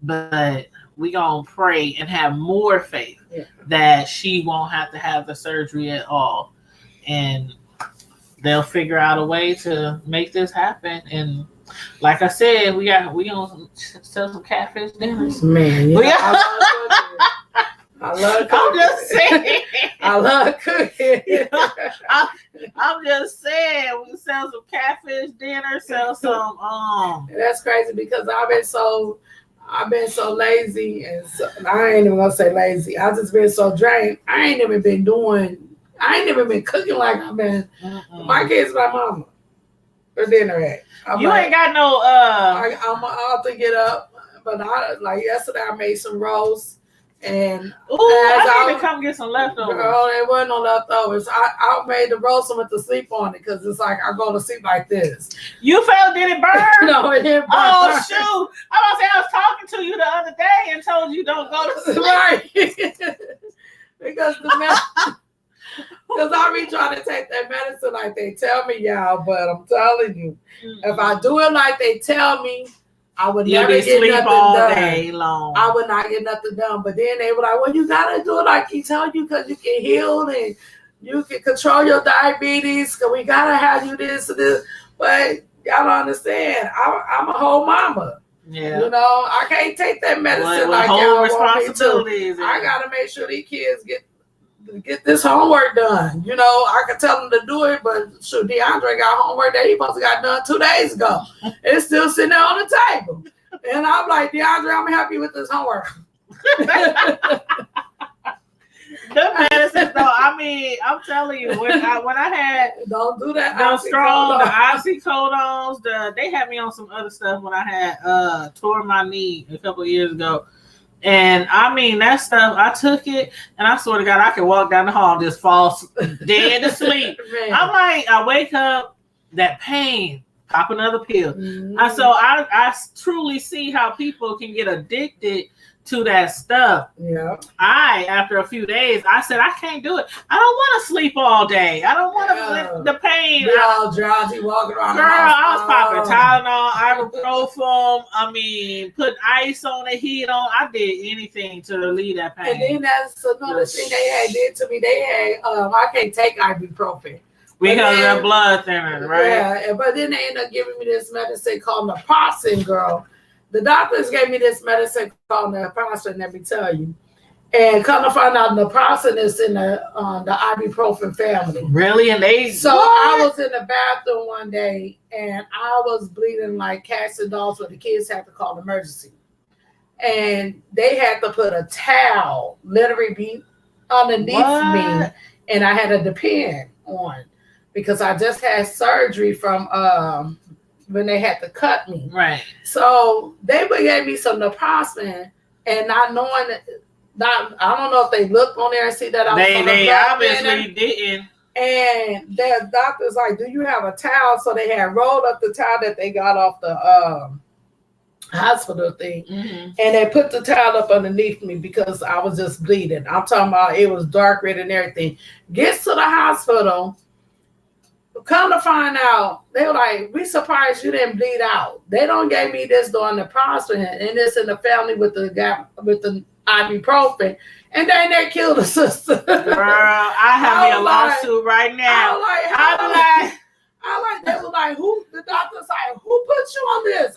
But we gonna pray and have more faith that she won't have to have the surgery at all, and they'll figure out a way to make this happen. And like I said, we gonna sell some catfish dinners. Man, I love cooking. I'm just saying. I love cooking. I'm just saying, we sell some catfish dinner, sell some. That's crazy, because I've been so lazy, and I ain't even gonna say lazy. I just been so drained. I ain't even been cooking like I've been. My kids, my mama, for dinner at. Ain't got no. I'm out to get up, but yesterday I made some roast, And ooh, I need to come get some leftovers. Girl, there wasn't no leftovers. I made the roast and went to sleep on it because it's like I go to sleep like this. You felt did it burn? No, it didn't burn. Oh shoot! I was say I was talking to you the other day and told you don't go to sleep. Right. Because I be trying to take that medicine like they tell me, y'all. But I'm telling you, if I do it like they tell me, I would never get nothing all done. Day long. I would not get nothing done. But then they were like, well, you got to do it like he told you because you can heal and you can control your diabetes because we got to have you this and this. But y'all don't understand. I'm a whole mama. Yeah. You know, I can't take that medicine like y'all want me to. I got to make sure these kids get this homework done. You know, I can tell them to do it, but shoot, DeAndre got homework that he supposed to got done 2 days ago. It's still sitting there on the table. And I'm like, DeAndre, I'm happy with this homework. The medicine, though. I mean, I'm telling you, when I had don't do that. The oxycodones, they had me on some other stuff when I had tore my knee a couple of years ago. And I mean, that stuff, I took it, and I swear to God, I could walk down the hall and just fall dead to sleep. I'm like, I wake up, that pain, pop another pill. Mm-hmm. So I truly see how people can get addicted to that stuff. Yeah. After a few days, I said, I can't do it. I don't want to sleep all day. I don't want to the pain. Be all drowsy walking around. Girl, I was popping Tylenol, ibuprofen. I mean, putting ice on the heat on. I did anything to relieve that pain. And then that's another thing they did to me. They had, I can't take ibuprofen. Because of their blood thinner, right? Yeah, but then they ended up giving me this medicine called naproxen, girl. The doctors gave me this medicine called naproxen, let me tell you. And come to find out, naproxen is in the ibuprofen family. Really? And I was in the bathroom one day, and I was bleeding like cats and dogs, so the kids had to call emergency. And they had to put a towel literally underneath me, and I had a depend on because I just had surgery from when they had to cut me. Right. So they gave me some naproxen, and not knowing that, I don't know if they looked on there and see that I was They obviously didn't. And their doctor's like, do you have a towel? So they had rolled up the towel that they got off the hospital thing. Mm-hmm. And they put the towel up underneath me because I was just bleeding. I'm talking about it was dark red and everything. Gets to the hospital. Come to find out, they were like, we surprised you didn't bleed out. They don't gave me this during the process, and it's in the family with the ibuprofen, and then they killed the sister. Girl, I have me a lawsuit right now. They were like, who? The doctor's like, who put you on this?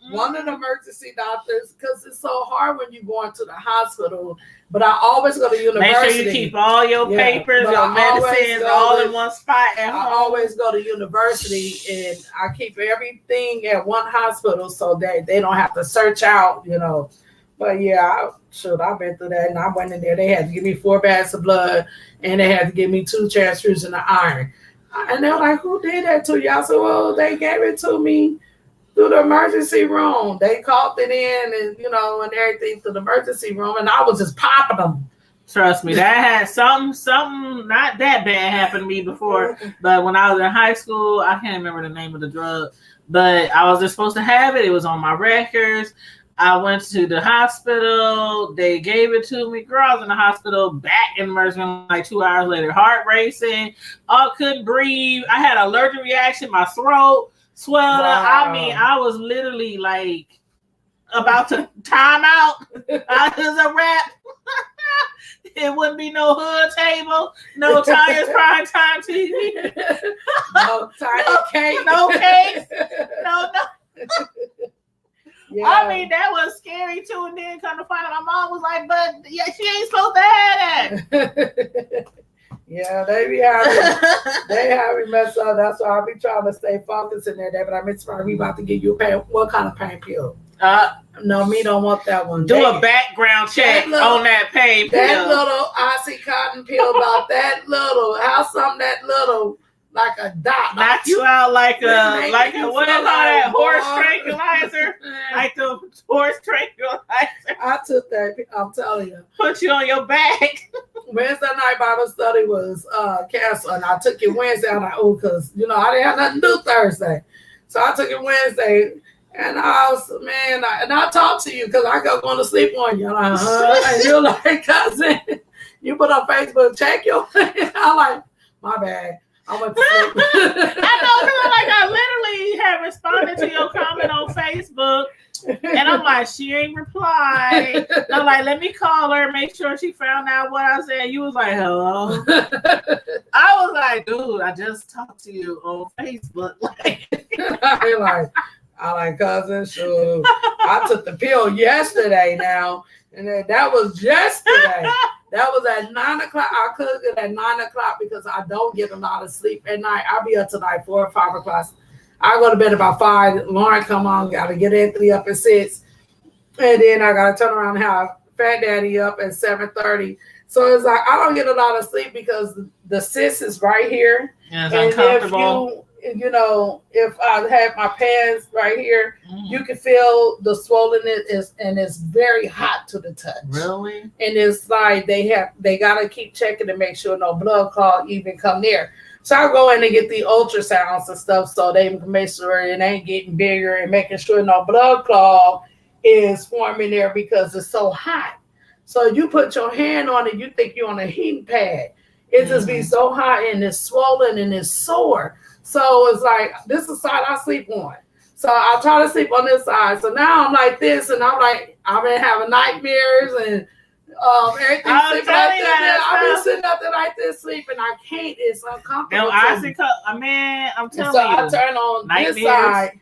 One of the emergency doctors, because it's so hard when you go into the hospital. But I always go to university. Make sure you keep all your papers, your medicines, all in one spot at home. I always go to university, and I keep everything at one hospital so that they don't have to search out, you know. But yeah, I've been through that, and I went in there. They had to give me 4 bags of blood, and they had to give me 2 transfusions of iron. And they're like, who did that to you? I said, well, they gave it to me through the emergency room. They called it in and, and everything to the emergency room, and I was just popping them. Trust me, that had something not that bad happened to me before. But when I was in high school, I can't remember the name of the drug, but I was just supposed to have it. It was on my records. I went to the hospital. They gave it to me. Girl, I was in the hospital, back in emergency room like 2 hours later. Heart racing. Couldn't breathe. I had an allergic reaction. My throat swelled up. I mean, I was literally like about to time out. I was a wrap. It wouldn't be no hood table, no Tires prime time TV, no tiny cake, no cakes, no. Yeah. I mean, that was scary too. And then come to find out, my mom was like, "But yeah, she ain't supposed to have that." Yeah, they have me messed up. That's why I be trying to stay focused in there. But I mean, we about to give you what kind of pain pill? No, me don't want that one. Do a background check on that pain pill. That little Oxycontin pill about that little. How something that little like a dot. Knock you out like Man, a what do you call that horse boy. tranquilizer? Like the horse tranquilizer. I took that. I'm telling you. Put you on your back. Wednesday night Bible study was canceled, and I took it Wednesday. I'm like, oh, because I didn't have nothing to do Thursday, so I took it Wednesday. And I was, man, I talked to you because I kept going to sleep on you. And you're like, cousin, you put on Facebook, check your. I'm like, my bad. I went to sleep. I know, because I literally had responded to your comment on Facebook. And I'm like, she ain't replied. And I'm like, let me call her, make sure she found out what I said. You was like, hello. I was like, dude, I just talked to you on Facebook. I like cousin. Sure. I took the pill yesterday now, and that was yesterday. That was at 9 o'clock. I cooked it at 9 o'clock because I don't get a lot of sleep at night. I'll be up tonight 4 or 5 o'clock. I go to bed about 5. Lauren come on, gotta get Anthony up at 6, and then I gotta turn around and have Fat Daddy up at 7:30. So it's like I don't get a lot of sleep because the cyst is right here. Yeah, it's and uncomfortable. If I have my pants right here, you can feel the swollenness and it's very hot to the touch. Really? And it's like they gotta keep checking to make sure no blood clot even come near. So I go in and get the ultrasounds and stuff so they can make sure it ain't getting bigger and making sure no blood clot is forming there because it's so hot. So you put your hand on it, you think you're on a heating pad. It just be so hot and it's swollen and it's sore. So it's like, this is the side I sleep on. So I try to sleep on this side. So now I'm like this, and I'm like, I've been having nightmares and everything. I've been sitting up there like this sleeping. I can't. It's uncomfortable. No, I'm telling you. So I turn on this side,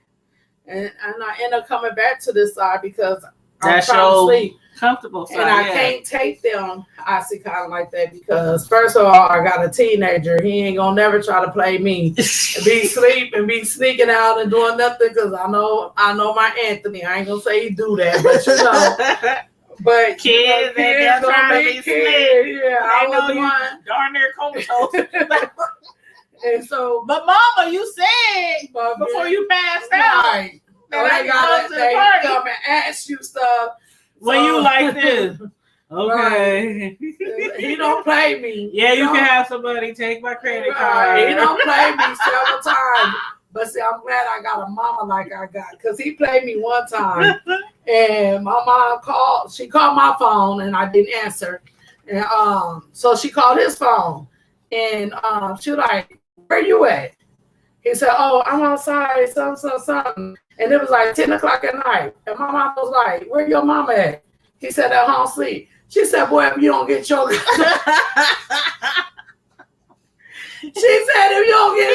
and I end up coming back to this side because I'm trying to sleep. Comfortable side, and I can't take them oxycontin like that because first of all, I got a teenager. He ain't gonna never try to play me and be asleep and be sneaking out and doing nothing because I know my Anthony. I ain't gonna say he do that, but but kids they're trying to be slick. Yeah, I know was you one. darn near comatose. And so, but Mama, you said before you passed out, right? They come and ask you stuff. When you like this, okay. He don't play me. Yeah, you can have somebody take my credit card. He don't play me several times. But see, I'm glad I got a mama like I got, because he played me one time. And my mom called. She called my phone, and I didn't answer. And so she called his phone. And she was like, where you at? He said, oh, I'm outside, something. And it was like 10 o'clock at night. And my mom was like, where your mama at? He said, at home sleep. She said, boy, if you don't get your... She said, if you don't get...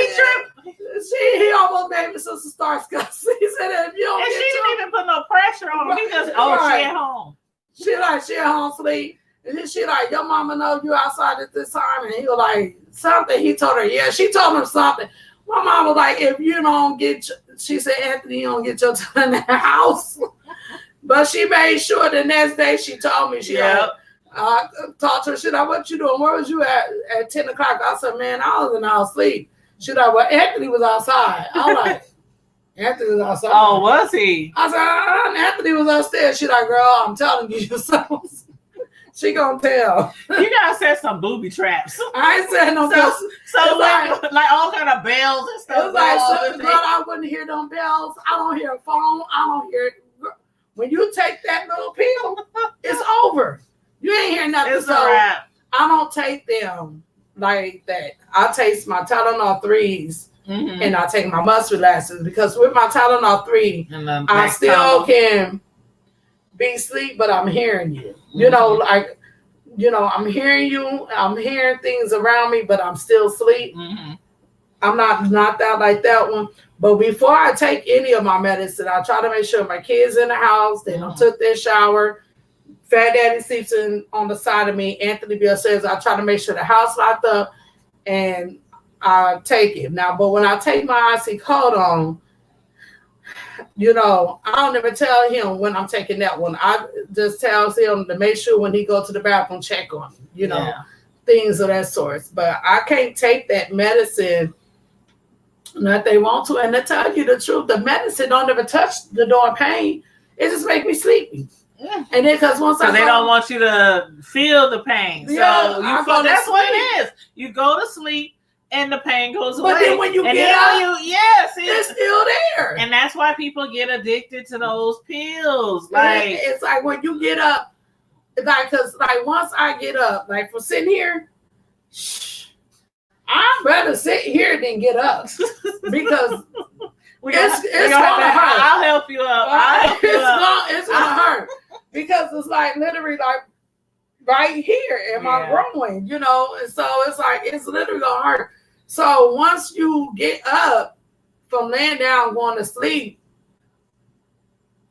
He almost made me Sister Starsky. He said, if you don't and get she didn't even put no pressure on him. He just, she at home. She at home sleep. And then she like, your mama know you outside at this time. And he was like, something. He told her, yeah, she told him something. My mom was like, if you don't get, she said, Anthony, you don't get your time in the house. But she made sure the next day she told me, I talked to her, she like, what you doing? Where was you at 10 o'clock? I said, man, I was in the house sleep. She like, well, Anthony was outside. I was like, Anthony was outside. Oh, was he? I said, Anthony was upstairs. She like, girl, I'm telling you something. She gonna tell. You gotta set some booby traps. I ain't saying no bells. So like all kind of bells and stuff. It was like, girl, I wouldn't hear them bells. I don't hear a phone. I don't hear. When you take that little pill, it's over. You ain't hear nothing. It's a wrap. I don't take them like that. I take my Tylenol 3s and I take my muscle relaxers because with my Tylenol 3, I still can be asleep, but I'm hearing you. You know, I'm hearing you. I'm hearing things around me, but I'm still asleep. I'm not knocked out like that one. But before I take any of my medicine, I try to make sure my kids in the house, they don't took their shower. Fat Daddy sleeps on the side of me. Anthony Bill says I try to make sure the house locked up, and I take it. Now, but when I take my oxycodone, I don't even tell him when I'm taking that one. I just tell him to make sure when he go to the bathroom, check on him, things of that sort. But I can't take that medicine That they want to, and to tell you the truth, the medicine don't ever touch the door pain. It just make me sleepy. Yeah. And then because they don't want you to feel the pain, yeah, so that's what it is. You go to sleep. And the pain goes away. But then when you get up, it's still there. And that's why people get addicted to those pills. Like it's like when you get up, like because like once I get up, like for sitting here, I'm better sit here than get up because it's gonna hurt. I'll help you up. It's gonna hurt because it's like literally like right here in my groin, you know, and so it's like it's literally gonna hurt. So once you get up from laying down going to sleep,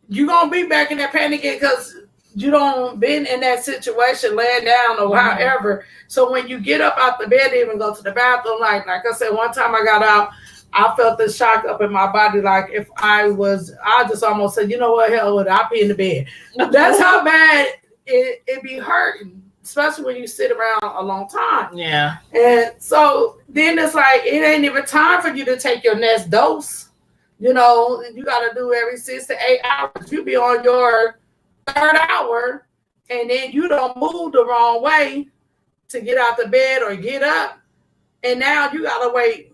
you're gonna be back in that pain again because you don't been in that situation laying down or however. So when you get up out the bed, even go to the bathroom, like I said, one time I got out, I felt this shock up in my body. Like if I just almost said, you know what, hell with it, I'll be in the bed. That's how bad it be hurting. Especially when you sit around a long time. Yeah. And so then it's like, it ain't even time for you to take your next dose. You know, you got to do every 6 to 8 hours. You be on your 3rd hour and then you don't move the wrong way to get out the bed or get up. And now you got to wait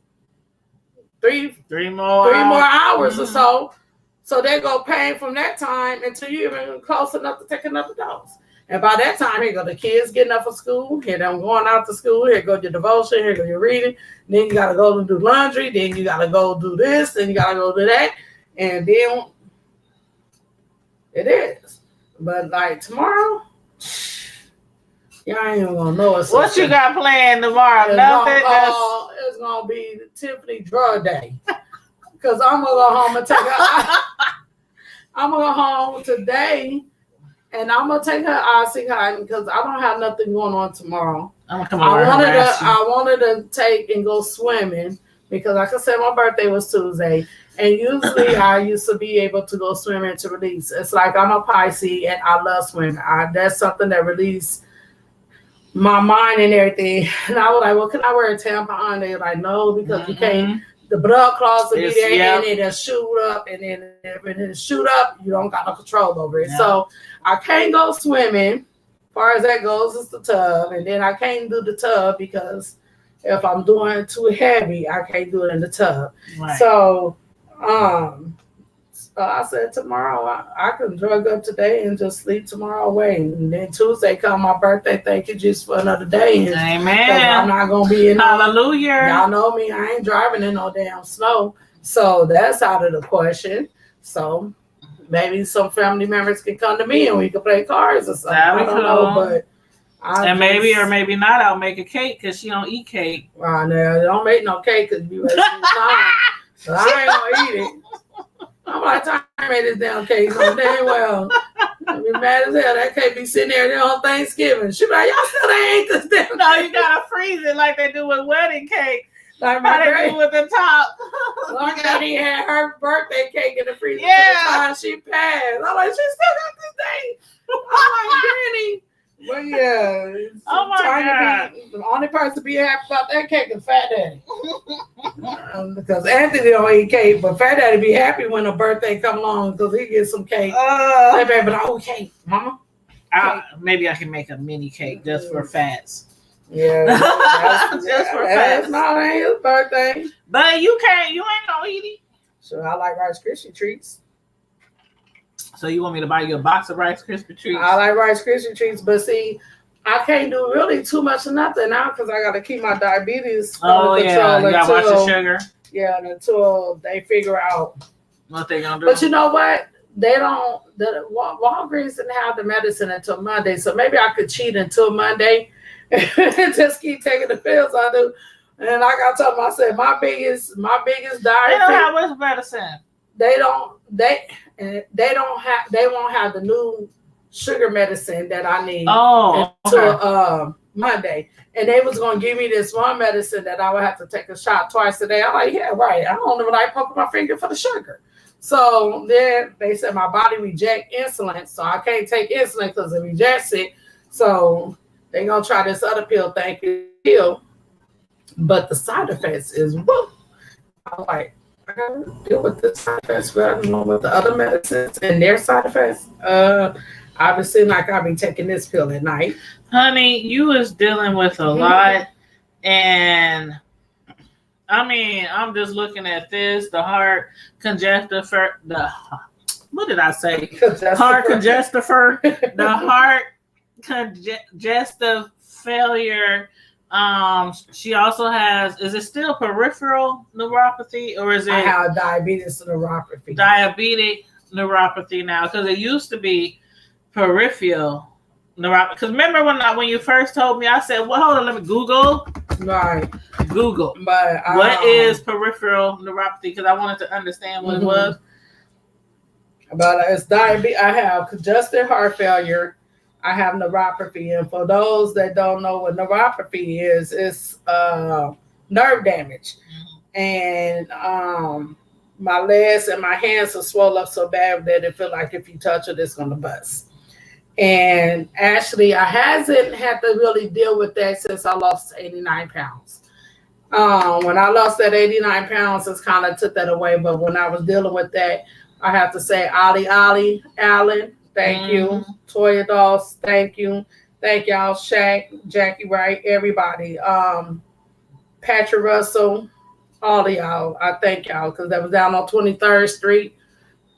three more hours or so. So they go pain from that time until you're even close enough to take another dose. And by that time, here go the kids getting up for school. Here them going out to school. Here go your devotion. Here go your reading. Then you got to go and do laundry. Then you got to go do this. Then you got to go do that. And then it is. But like tomorrow, y'all ain't even going to know it's what you got planned tomorrow? Nothing. It's going to be Tiffany drug day. Because I'm going to go home and I'm going to go home today. And I'm gonna take her Oxycontin because I don't have nothing going on tomorrow. I wanted to take and go swimming because, like I said, my birthday was Tuesday, and usually I used to be able to go swimming to release. It's like I'm a Pisces and I love swimming. That's something that releases my mind and everything. And I was like, well, can I wear a tampon? They're like, no, because you can't. The blood clots will be there and it'll shoot up, and then if it shoot up, you don't got no control over it. Yeah. So I can't go swimming. As far as that goes, it's the tub, and then I can't do the tub because if I'm doing too heavy, I can't do it in the tub. Right. So I said tomorrow I can drug up today and just sleep tomorrow away. And then Tuesday come my birthday. Thank you Jesus for another day. Amen. I'm not gonna be in hallelujah. Y'all know me. I ain't driving in no damn snow. So that's out of the question. So maybe some family members can come to me and we can play cards or something. I don't know, but maybe or maybe not. I'll make a cake because she don't eat cake. No, don't make no cake because you wasting time. So I ain't gonna eat it. I'm like, I made this damn cake so damn well. I be mad as hell. That cake be sitting there on Thanksgiving. She be like, y'all still ain't this damn. No, you gotta freeze it like they do with wedding cake. Like my they do with the top. My daddy had her birthday cake in the freezer. Yeah. The time she passed. I'm like, she still got this thing. I'm like, Granny. But yeah, oh my God. The only person to be happy about that cake is Fat Daddy. Because Anthony don't eat cake, but Fat Daddy be happy when a birthday come along because he gets some cake. They baby like, oh, cake, mama. Maybe I can make a mini cake just for fats. Yeah, just for fats. No, it ain't his birthday. But you ain't gonna eat it. So I like Rice Krispie treats. So you want me to buy you a box of Rice Krispie treats? I like Rice Krispie treats, but see, I can't do really too much of nothing now because I got to keep my diabetes under control. You got to watch the sugar. Yeah, until they figure out what they're gonna do. But you know what? They don't. Walgreens didn't have the medicine until Monday, so maybe I could cheat until Monday and just keep taking the pills I do. And like I told them, I said my biggest diet. They don't have what's medicine. They don't. They won't have the new sugar medicine that I need until Monday. And they was gonna give me this one medicine that I would have to take a shot twice a day. I'm like, yeah, right. I don't even like poking my finger for the sugar. So then they said my body reject insulin, so I can't take insulin because it rejects it. So they gonna try this other pill, thank you pill. But the side effects is whoop. I was like, I gotta deal with this side effects, but I don't know with the other medicines and their side effects. I would seem like I've been taking this pill at night. Honey, you was dealing with a lot, and I mean, I'm just looking at this, the heart congestive, what did I say? Heart congestive, the heart congestive failure. She also has, is it still peripheral neuropathy or is it? I have diabetes neuropathy. Diabetic neuropathy now, because it used to be peripheral neuropathy. Because remember when you first told me, I said, well, hold on, let me Google. Right. Google. But what is peripheral neuropathy? Because I wanted to understand what it was. But it's diabetes. I have congestive heart failure. I have neuropathy, and for those that don't know what neuropathy is, it's nerve damage, and my legs and my hands are swollen up so bad that it feels like if you touch it, it's gonna bust. And actually, I hasn't had to really deal with that since I lost 89 pounds. When I lost that 89 pounds, it's kind of took that away. But when I was dealing with that, I have to say, Allen, thank you. Toya Dawes, thank you. Thank y'all. Shaq, Jackie Wright, everybody. Patrick Russell, all of y'all. I thank y'all because that was down on 23rd Street.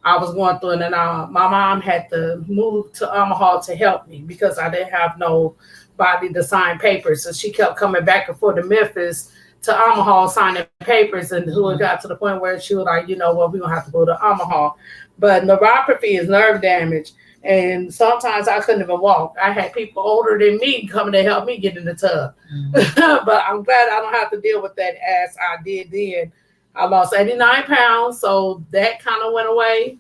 I was going through it, and my mom had to move to Omaha to help me because I didn't have nobody to sign papers. So she kept coming back and forth to Memphis to Omaha signing papers, and who it got to the point where she was like, you know what, we're going to have to go to Omaha. But neuropathy is nerve damage, and sometimes I couldn't even walk. I had people older than me coming to help me get in the tub. But I'm glad I don't have to deal with that as I did then. I lost 89 pounds, so that kind of went away.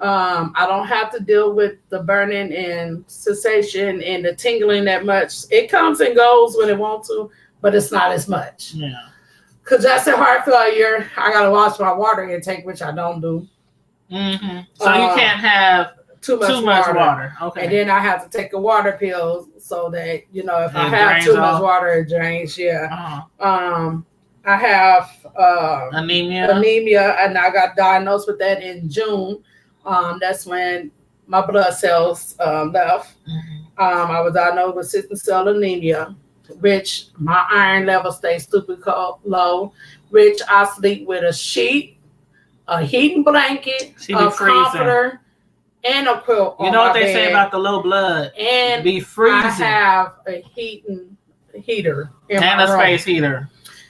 I don't have to deal with the burning and cessation and the tingling that much. It comes and goes when it wants to, but it's not as much. Yeah. Congestive heart failure, I got to watch my water intake, which I don't do. So you can't have too much water. Okay. And then I have to take a water pill so that, if I have too much water, it drains. Yeah. I have anemia, and I got diagnosed with that in June. That's when my blood cells left. I was diagnosed with sickle cell anemia, which my iron level stays stupid low, which I sleep with a sheet, a heating blanket, a comforter, and a quilt. You know what they say about the low blood? And be freezing. I have a heater in and my a room. Space heater.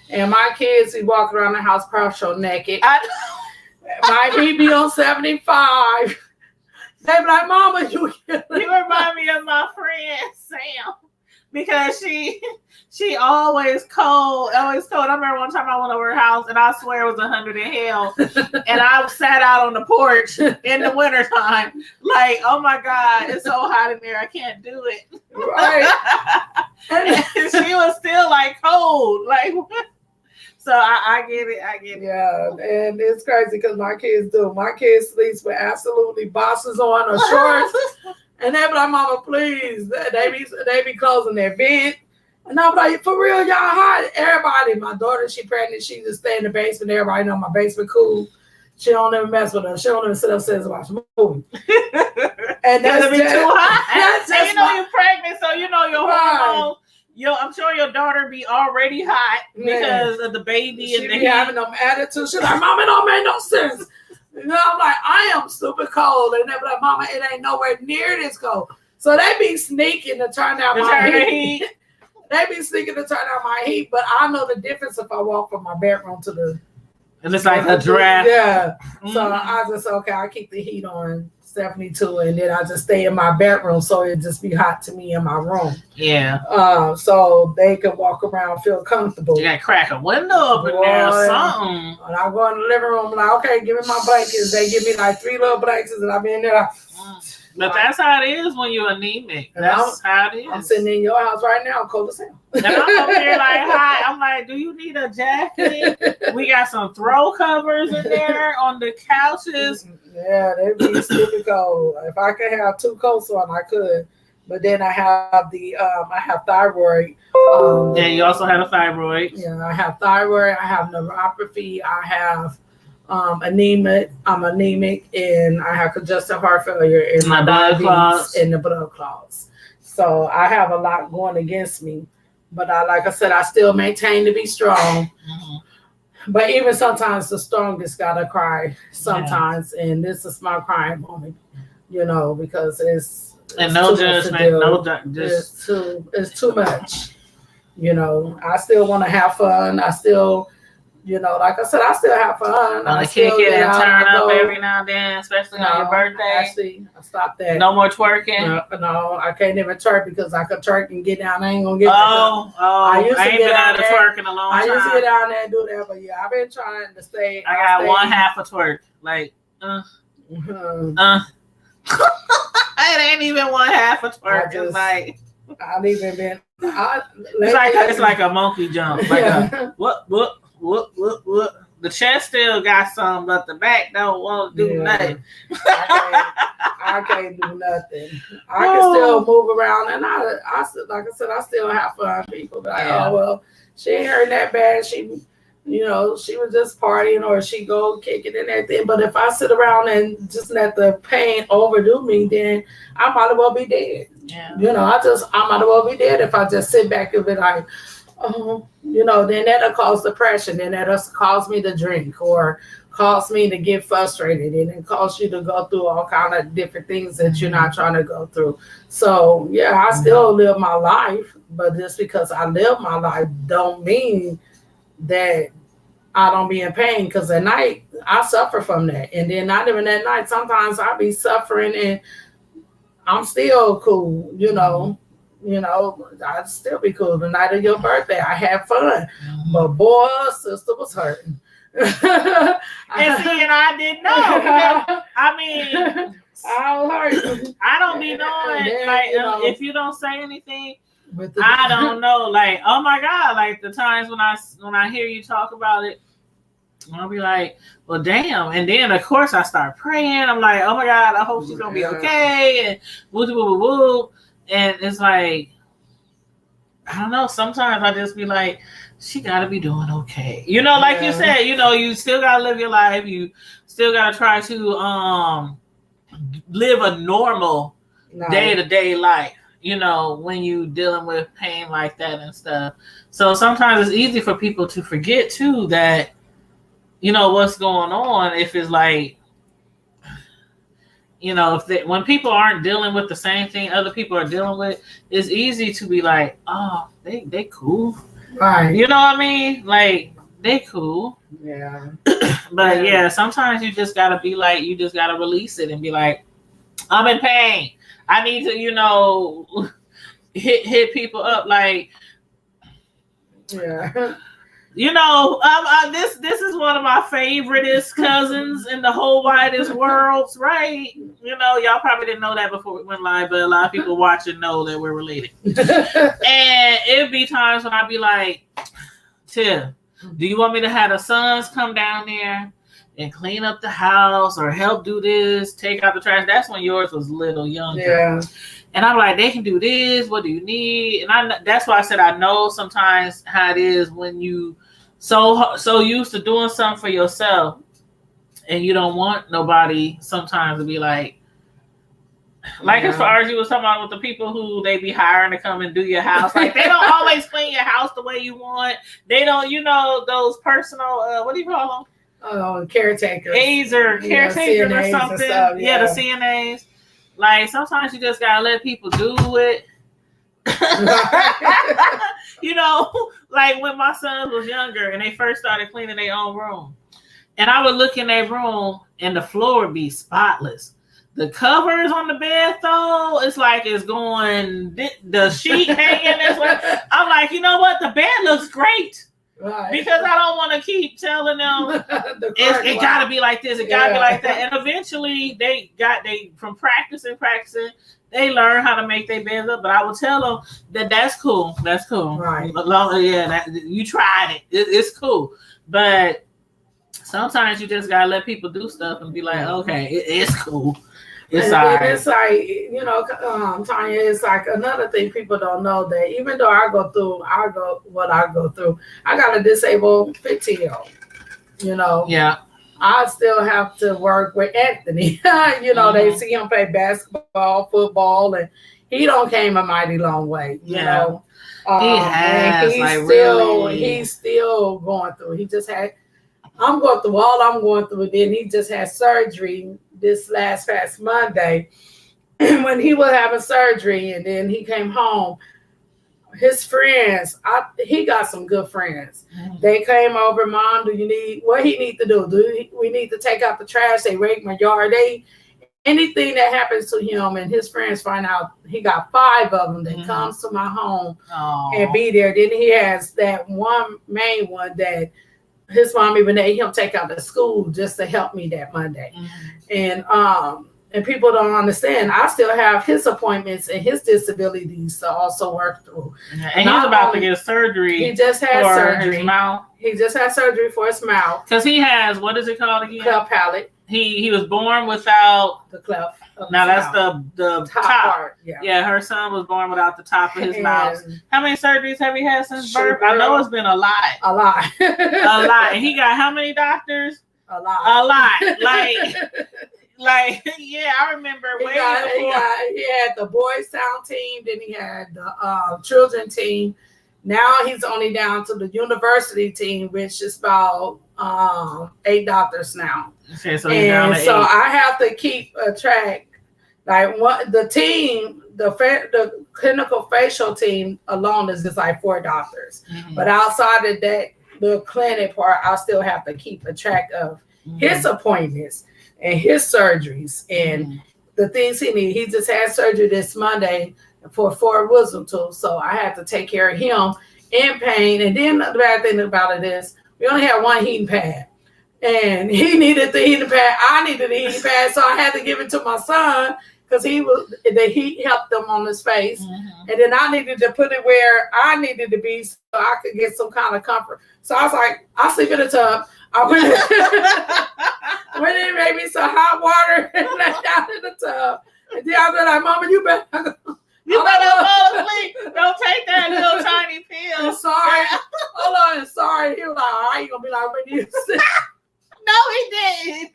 And my kids, we walk around the house partial naked. My heat be on 75. They be like, Mama, you remind me of my friend Sam, because she always cold. I remember one time I went over her house and I swear it was 100 in hell. And I sat out on the porch in the wintertime, like, oh my God, it's so hot in there, I can't do it. Right. And she was still like cold. Like, so I get it. Yeah, and it's crazy because my kids do. My kids sleeps with absolutely boxes on or shorts. And they be like, Mama, please. They be closing their vent. And I'm like, for real, y'all hot. Everybody, my daughter, she pregnant. She just stay in the basement. Everybody know my basement cool. She don't ever mess with her. She don't even sit upstairs and watch a movie. And that's be too hot. And you know you're pregnant, so you know your hormones. I'm sure your daughter be already hot because of the baby she and the be having them attitude. She's like, Mama, it don't make no sense. I'm like, I am super cold. And they be like, Mama, it ain't nowhere near this cold. So they be sneaking to turn down my heat. They be sneaking to turn down my heat, but I know the difference if I walk from my bedroom to the... And it's like a draft. Yeah. So I keep the heat on 72, and then I just stay in my bedroom so it just be hot to me in my room. Yeah. So they can walk around, feel comfortable. You gotta crack a window up in there or something. And I go in the living room, like, okay, give me my blankets. They give me like 3 little blankets, and I'm in there. But that's how it is when you're anemic. That's how it is. I'm sitting in your house right now, cold as hell. And I'm over here like, hi. I'm like, do you need a jacket? We got some throw covers in there on the couches. Yeah, they'd be stupid cold. If I could have 2 coats on, I could. But then I have I have thyroid. Yeah, you also had a thyroid. Yeah, I have thyroid. I have neuropathy. I have anemic. I'm anemic, and I have congestive heart failure and my blood clots and the blood clots. So I have a lot going against me. But like I said, I still maintain to be strong. Mm-hmm. But even sometimes the strongest gotta cry sometimes, and this is my crying moment, because it's no judgment, just it's too much. I still want to have fun. I still, like I said, I still have fun. I kick it and turn up every now and then, especially on your birthday. Actually, I stopped that. No more twerking. No, I can't even twerk because I could twerk and get down. I ain't gonna get. I ain't been out of twerk in a long time. I used to get down there and do that, but yeah, I've been trying to stay. I got one half a twerk, like it ain't even one half a twerk. It's like I've even been. It's like a monkey jump. Like what? The chest still got some, but the back don't want to do nothing. I can't do nothing. I can still move around, and I like I said, I still have fun. People be like, oh well, she ain't hurt that bad. She, she was just partying, or she go kicking and everything. But if I sit around and just let the pain overdo me, then I might as well be dead. Yeah. I might as well be dead if I just sit back and be like, then that'll cause depression, then that'll cause me to drink or cause me to get frustrated, and it cause you to go through all kind of different things that you're not trying to go through. So yeah, I still live my life, but just because I live my life don't mean that I don't be in pain, because at night I suffer from that. And then not even at night, sometimes I be suffering and I'm still cool, I'd still be cool. The night of your birthday, I had fun. But boy, sister was hurting. And I didn't know. I mean, I don't be knowing. Then, if you don't say anything, I don't know. Like, oh my God! Like the times when I hear you talk about it, I'll be like, well, damn. And then of course I start praying. I'm like, oh my God, I hope she's gonna be okay. And woo woo woo woo. And it's like, I don't know. Sometimes I just be like, she got to be doing okay. Like you said, you still got to live your life. You still got to try to live a normal day-to-day life, when you dealing with pain like that and stuff. So sometimes it's easy for people to forget, too, that, what's going on. If it's like, when people aren't dealing with the same thing other people are dealing with, it's easy to be like, oh, they cool. Right. You know what I mean? Like, they cool. Yeah. But yeah, sometimes you just gotta be like, you just gotta release it and be like, I'm in pain. I need to, hit people up like, yeah. This is one of my favoriteest cousins in the whole widest worlds, right? Y'all probably didn't know that before we went live, but a lot of people watching know that we're related. And it'd be times when I'd be like, Tim, do you want me to have the sons come down there and clean up the house or help do this, take out the trash? That's when yours was little younger. Yeah. And I'm like, they can do this. What do you need? And that's why I said I know sometimes how it is when you so used to doing something for yourself, and you don't want nobody sometimes to be like as far as you was talking about with the people who they be hiring to come and do your house. Like they don't always clean your house the way you want. They don't, those personal what do you call them? Oh, caretakers. Aides or caretakers or something. Stuff, the CNAs. Like sometimes you just gotta let people do it. Like when my son was younger and they first started cleaning their own room, and I would look in their room and the floor would be spotless. The covers on the bed though, it's like it's going the sheet hanging this way. I'm like, you know what? The bed looks great. Right. Because I don't want to keep telling them it gotta be like this, it gotta be like that. And eventually they from practicing, they learn how to make their beds up. But I will tell them that's cool. That's cool. Right. You tried it. It's cool. But sometimes you just gotta let people do stuff and be like, okay, it's cool. It's and all then right. it's like, you know, Tanya, it's like another thing people don't know, that even though I go through I got a disabled 15-year-old, you know. Yeah. I still have to work with Anthony. You know, they see him play basketball, football, and he don't came a mighty long way, you know. He has, and like, really. he's still going through. He just had, I'm going through all I'm going through. Then he just had surgery this past Monday. When he was having surgery, and then he came home, his friends, he got some good friends. They came over, Mom, do you need, what he need to do? We need to take out the trash? They rake my yard. Anything that happens to him and his friends find out, he got 5 of them that comes to my home and be there. Then he has that one main one that his mom even made him take out to school just to help me that Monday. And people don't understand, I still have his appointments and his disabilities to also work through. And he's about to get surgery. He just had surgery. His mouth. He just had surgery for his mouth. Because he has, what is it called again? Cleft palate. He was born without the cleft. Now that's the top part. Yeah, her son was born without the top of his mouth. How many surgeries have he had since birth? I know it's been a lot. A lot. A lot. And he got how many doctors? A lot. A lot. Like, yeah, I remember he had the Boys Town team, then he had the children team. Now he's only down to the university team, which is about 8 doctors now. Okay, so he's down to 8. So I have to keep a track. Like the team, the clinical facial team alone is just like 4 doctors. But outside of that, the clinic part, I still have to keep a track of his appointments and his surgeries and the things he needs. He just had surgery this Monday for 4 wisdom tooth, so I had to take care of him in pain. And then the bad thing about it is we only had 1 heating pad, and he needed the heating pad. I needed the heating pad, so I had to give it to my son because the heat helped him on his face, and then I needed to put it where I needed to be so I could get some kind of comfort. So I was like, I'll sleep in the tub. I went in, made me some hot water and left down in the tub. And then I was like, Mama, you better go. You better fall asleep. Don't take that little tiny pill. I'm sorry. Hold on, I'm sorry. He was like, all right, you gonna be like, when you sit. No, he didn't.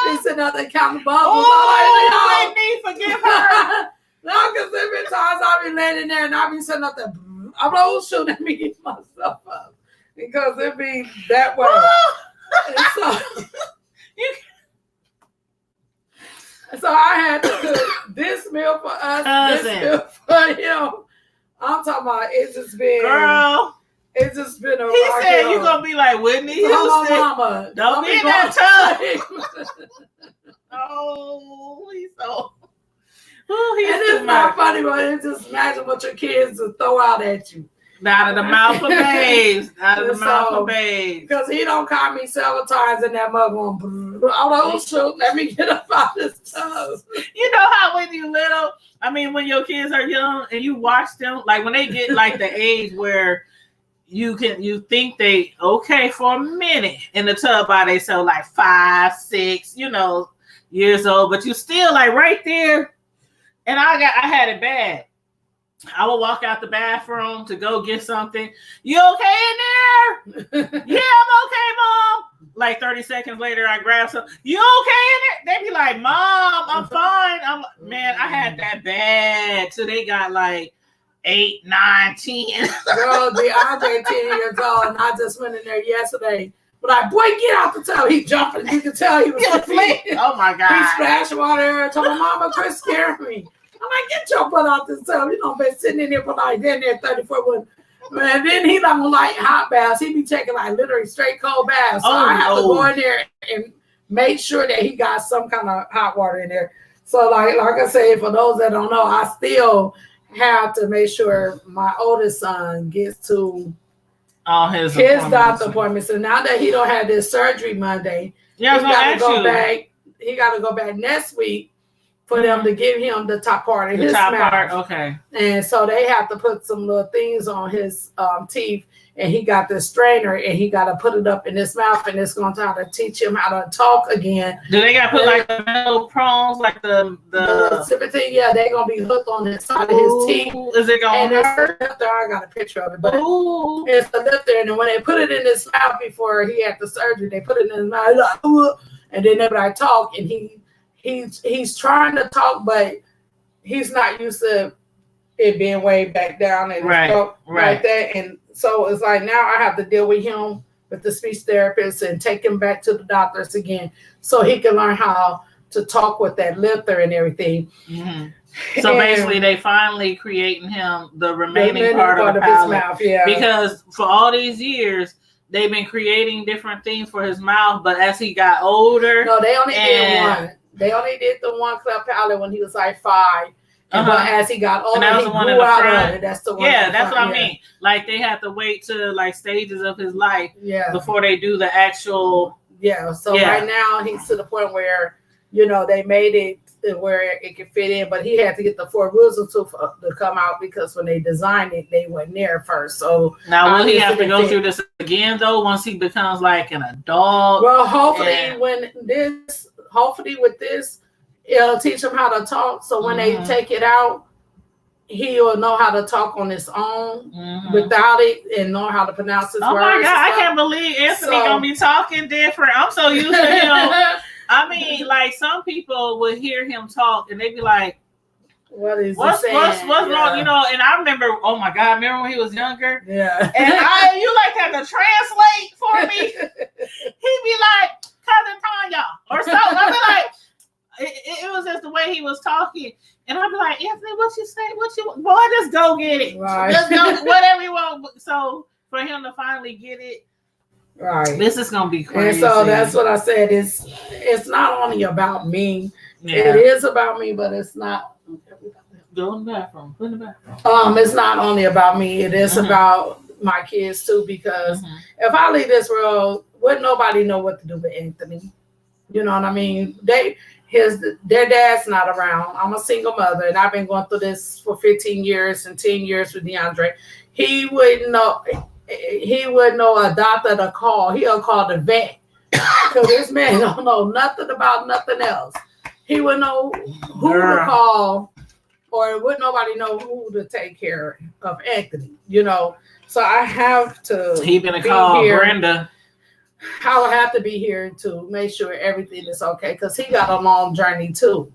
He said nothing counting bubbles. Oh, Whitney, forgive her. No, because there been times I'll be laying in there and I'll be sitting up there. I'm like, oh, shoot, let me get myself up. Because it be that way. So I had to cook this meal for us, this meal for him. I'm talking about it's just been a He said you're gonna be like Whitney Houston. Mama. Don't be in that tub. Oh, he's so. Oh, he's and it's not funny, but it's just imagine what your kids will throw out at you. Out of the mouth of babes. Out of the mouth of babes. Because he don't call me several times in that mug going, I'm like, oh, shoot, let me get up out this tub. You know how when you little, I mean, when your kids are young and you watch them, like when they get like the age where you think they okay for a minute in the tub by themselves, like 5, 6, years old, but you still like right there. And I had it bad. I would walk out the bathroom to go get something. You okay in there? Yeah, I'm okay, Mom. Like 30 seconds later, I grab something. You okay in there? They be like, Mom, I'm fine. Man, I had that bad. So they got like 8, 9, 10. Girl, DeAndre 10 years old, and I just went in there yesterday. But like, boy, get out the tub. He jumping. You can tell he was sleeping. Oh my God. He splashed water. Told my mama, quit scaring me. I'm like, get your butt out this tub. You know, been sitting in there for like 34 with. Man, then he don't like hot baths. He be taking like literally straight cold baths. So I have to go in there and make sure that he got some kind of hot water in there. So like I say, for those that don't know, I still have to make sure my oldest son gets to all his doctor appointments. And now that he don't have this surgery Monday, he got to go back. He got to go back next week for them to give him the top part of his mouth. Okay. And so they have to put some little things on his teeth, and he got this strainer, and he got to put it up in his mouth, and it's going to try to teach him how to talk again. Do they got to put like the metal prongs, like the thing? Yeah, they're going to be hooked on the side of his teeth. Is it going to hurt? I got a picture of it, but it's a lifter, and then when they put it in his mouth before he had the surgery, they put it in his mouth, like, and then they like talk, and he's trying to talk, but he's not used to it being way back down and like that. And so it's like now I have to deal with him with the speech therapist and take him back to the doctors again so he can learn how to talk with that lifter and everything. Mm-hmm. So basically they finally creating him the remaining part of the palate. His mouth, yeah. Because for all these years they've been creating different things for his mouth, but as he got older, no, they only did one. They only did the one cleft palate when he was like 5. But as he got older, and that was he the one grew in the out front. of it. That's the one. Yeah, that's what I mean. Like they have to wait to like stages of his life before they do the actual. Yeah. So right now he's to the point where, you know, they made it where it could fit in, but he had to get the 4 wisdom tooth to come out because when they designed it, they weren't there first. So now will he have to go through this again though once he becomes like an adult? Well, hopefully with this. It'll teach him how to talk. So when they take it out, he'll know how to talk on his own without it and know how to pronounce his words. Oh my God, I can't believe Anthony gonna be talking different. I'm so used to him. I mean, like some people would hear him talk and they'd be like, what's wrong? You know, and I remember, oh my God, remember when he was younger? Yeah. And you like had to translate for me. He'd be like, Cousin Tanya or something. I'd be like, it was just the way he was talking, and I'd be like, Anthony, what you say? Boy, just go get it. Right. Just go, whatever you want. So for him to finally get it, right? This is gonna be crazy. And so that's what I said. It's not only about me. Yeah. It is about me, but it's not. Go in the bathroom. Put in the bathroom. It's not only about me. It is about my kids too. Because if I leave this world, wouldn't nobody know what to do with Anthony? You know what I mean? Their dad's not around. I'm a single mother, and I've been going through this for 15 years and 10 years with DeAndre. He wouldn't know a doctor to call. He'll call the vet because this man don't know nothing about nothing else. He would know who to call, or would nobody know who to take care of Anthony. You know, so I have to. He gonna call Brenda. I would have to be here to make sure everything is okay because he got a long journey too.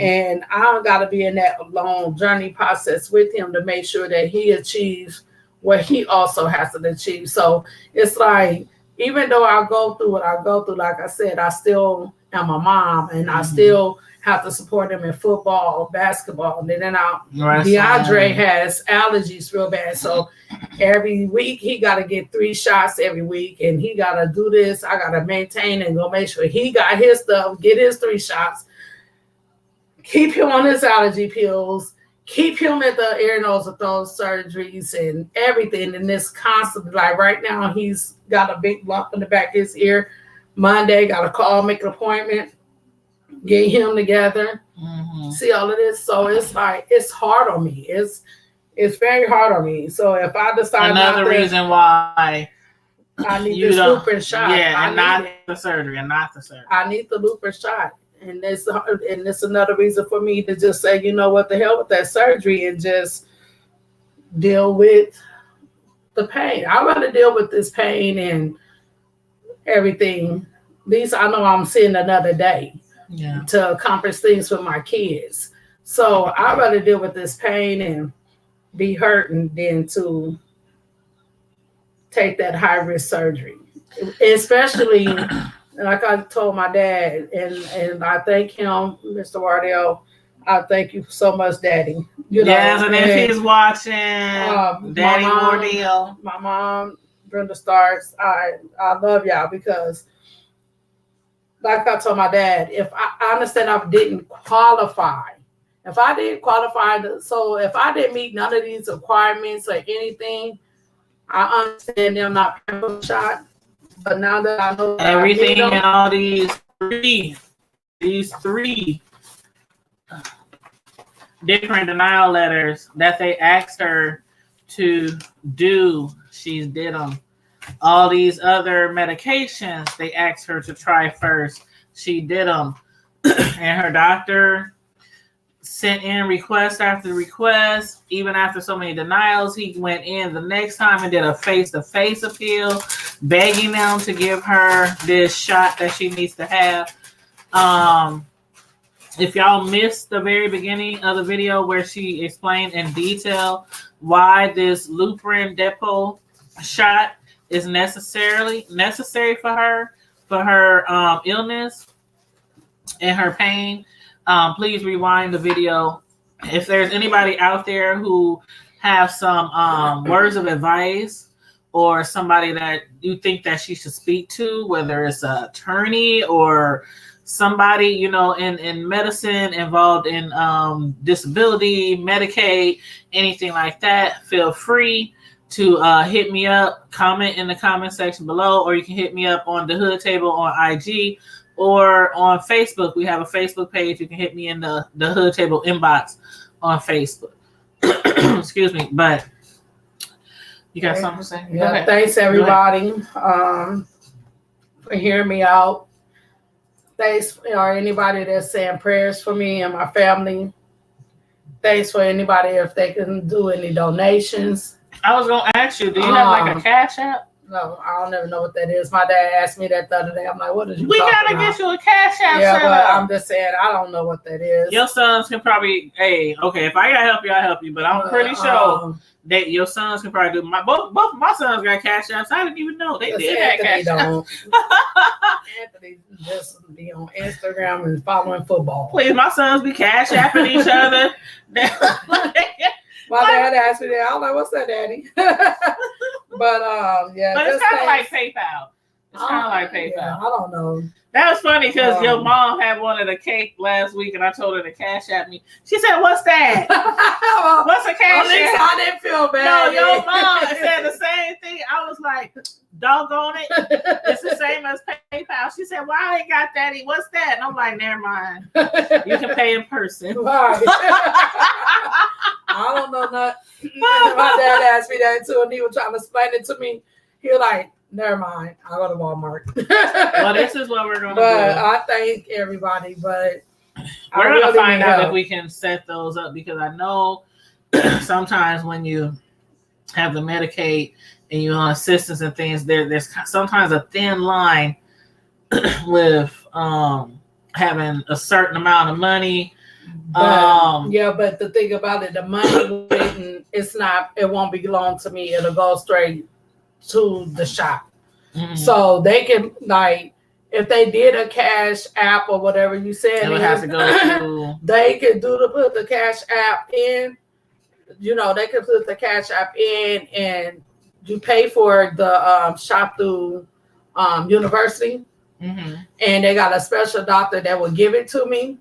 And I got to be in that long journey process with him to make sure that he achieves what he also has to achieve. So it's like, even though I go through what I go through, like I said, I still am a mom and I still have to support him in football, basketball. And then DeAndre has allergies real bad. So every week he got to get 3 shots every week, and he got to do this. I got to maintain and go make sure he got his stuff, get his 3 shots, keep him on his allergy pills, keep him at the ear, nose, and throat surgeries and everything. And this constantly, like right now, he's got a big lump in the back of his ear. Monday, got to call, make an appointment, get him together, see all of this. So it's like, it's hard on me. It's very hard on me. So if I decide another reason why I need this Lupron shot. Yeah, and not the surgery. I need the Lupron shot. And it's another reason for me to just say, you know what, the hell with that surgery and just deal with the pain. I'd rather deal with this pain and everything. At least I know I'm seeing another day to accomplish things with my kids. So I'd rather deal with this pain and be hurting than to take that high risk surgery. Especially, like I told my dad, and I thank him, Mr. Wardell. I thank you so much, Daddy. Yes, and if he's watching, Daddy Wardell. My mom, Brenda Starks, I love y'all because, like I told my dad, if I understand I didn't qualify. If I didn't qualify, so if I didn't meet none of these requirements or anything, I understand them not paying for the shot. But now that I know everything and all these three different denial letters that they asked her to do. She did them. All these other medications they asked her to try first. She did them. And her doctor sent in request after request. Even after so many denials, he went in the next time and did a face-to-face appeal, begging them to give her this shot that she needs to have. If y'all missed the very beginning of the video where she explained in detail why this Lupron depot shot is necessary for her illness and her pain, please rewind the video. If there's anybody out there who have some words of advice or somebody that you think that she should speak to, whether it's an attorney or somebody, you know, in medicine involved in disability, Medicaid, anything like that, feel free to hit me up, comment in the comment section below, or you can hit me up on the Hood Table on IG or on Facebook. We have a Facebook page. You can hit me in the Hood Table inbox on Facebook. Excuse me, but you got something to say? Yeah, thanks everybody for hearing me out. Thanks or anybody that's saying prayers for me and my family. Thanks for anybody if they can do any donations. I was gonna ask you, do you have like a Cash App? No, I don't even know what that is. My dad asked me that the other day. I'm like, what did you? We gotta get you a Cash App. Yeah, but I'm just saying I don't know what that is. Your sons can probably, hey, okay, if I gotta help you, I'll help you. But I'm pretty sure that your sons can probably do. Both of my sons got Cash Apps. I didn't even know they did have Cash Apps. Anthony just be on Instagram and following football. Please, my sons be Cash Apping each other. My dad asked me that. I was like, "What's that, Daddy?" But yeah. But it's kind of like PayPal. It's kind of like PayPal. Yeah, I don't know. That was funny because your mom had wanted a cake last week, and I told her to Cash App me. She said, "What's that? What's a Cash App?" I didn't feel bad. No, your mom said the same thing. I was like, "Doggone it, it's the same as PayPal." She said, "Well, I ain't got that. What's that?" And I'm like, "Never mind. You can pay in person." Right. I don't know nothing. My dad asked me that too, and he was trying to explain it to me. He was like, "Never mind. I'll go to Walmart." Well, this is what we're going to do. But I thank everybody. But we're going to find out if we can set those up, because I know sometimes when you have the Medicaid and you're on assistance and things, there's sometimes a thin line with having a certain amount of money. But, yeah, but the thing about it, the money it won't belong to me. It'll go straight to the shop. Mm-hmm. So they can, like, if they did a Cash App or whatever you said, it would have to go to. They could put the Cash App in. You know, they could put the Cash App in, and you pay for the shop through university, mm-hmm. and they got a special doctor that will give it to me.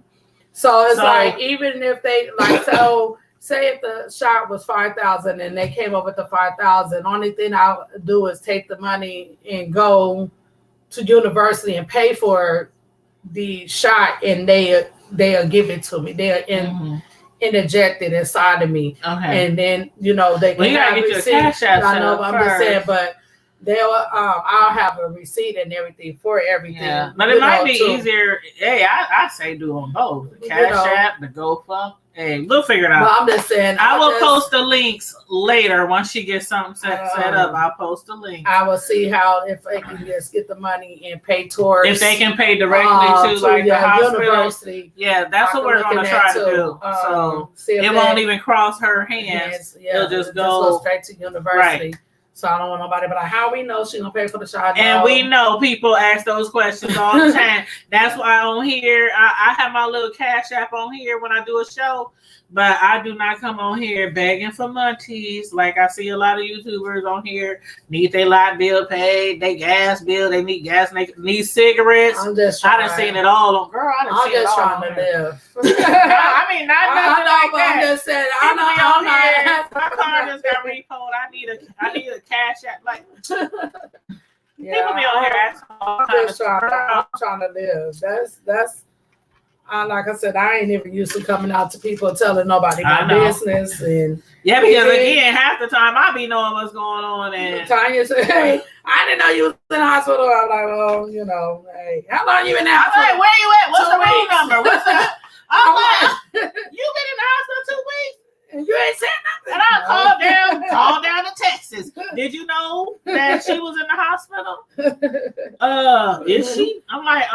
So it's like, even if they like, so say if the shot was $5,000 and they came up with the $5,000, only thing I'll do is take the money and go to university and pay for the shot, and they'll give it to me. They'll interject it inside of me. Okay. And then, you know, they can have a receipt. I know, I'm just saying, but they'll I'll have a receipt and everything for everything. Yeah. But it might be easier. Hey, I say do them both. The Cash App, the GoFundMe. Hey, we'll figure it out. Well, I'm just saying. I will post the links later once she gets something set up. I'll post the link. I will see how, if they can just get the money and pay towards. If they can pay directly to like the hospital. University. Yeah, that's what we're going to try to do. So it won't even cross her hands. Yeah, it'll just go straight to university. Right. So I don't want nobody, but like, how we know she's gonna pay for the shot? And we know people ask those questions all the time. That's why on here, I have my little Cash App on here when I do a show, but I do not come on here begging for monties. Like I see a lot of YouTubers on here need their light bill paid, they gas bill, they need gas, they need cigarettes. I'm just I done seen it all on. Girl, I done seen it all. I'm just trying to live. No, I mean, not nothing like that. I'm just saying, I know. My car just got repoed. I need a Cash App. Like, yeah, people be on here asking all kinds of stuff. I'm trying to live. That's Like I said, I ain't even used to coming out to people telling nobody I my know. business. And Yeah, because again, half the time I be knowing what's going on. And Tanya said, "Hey, I didn't know you was in the hospital." I'm like, "Oh, you know, hey, how long you been in the I'm hospital?" like, where you at? What's 2 the room weeks. number? What's the? I'm like, you been in the hospital 2 weeks? And you ain't said nothing. And I called down to Texas. Did you know that she was in the hospital? Is she? I'm like,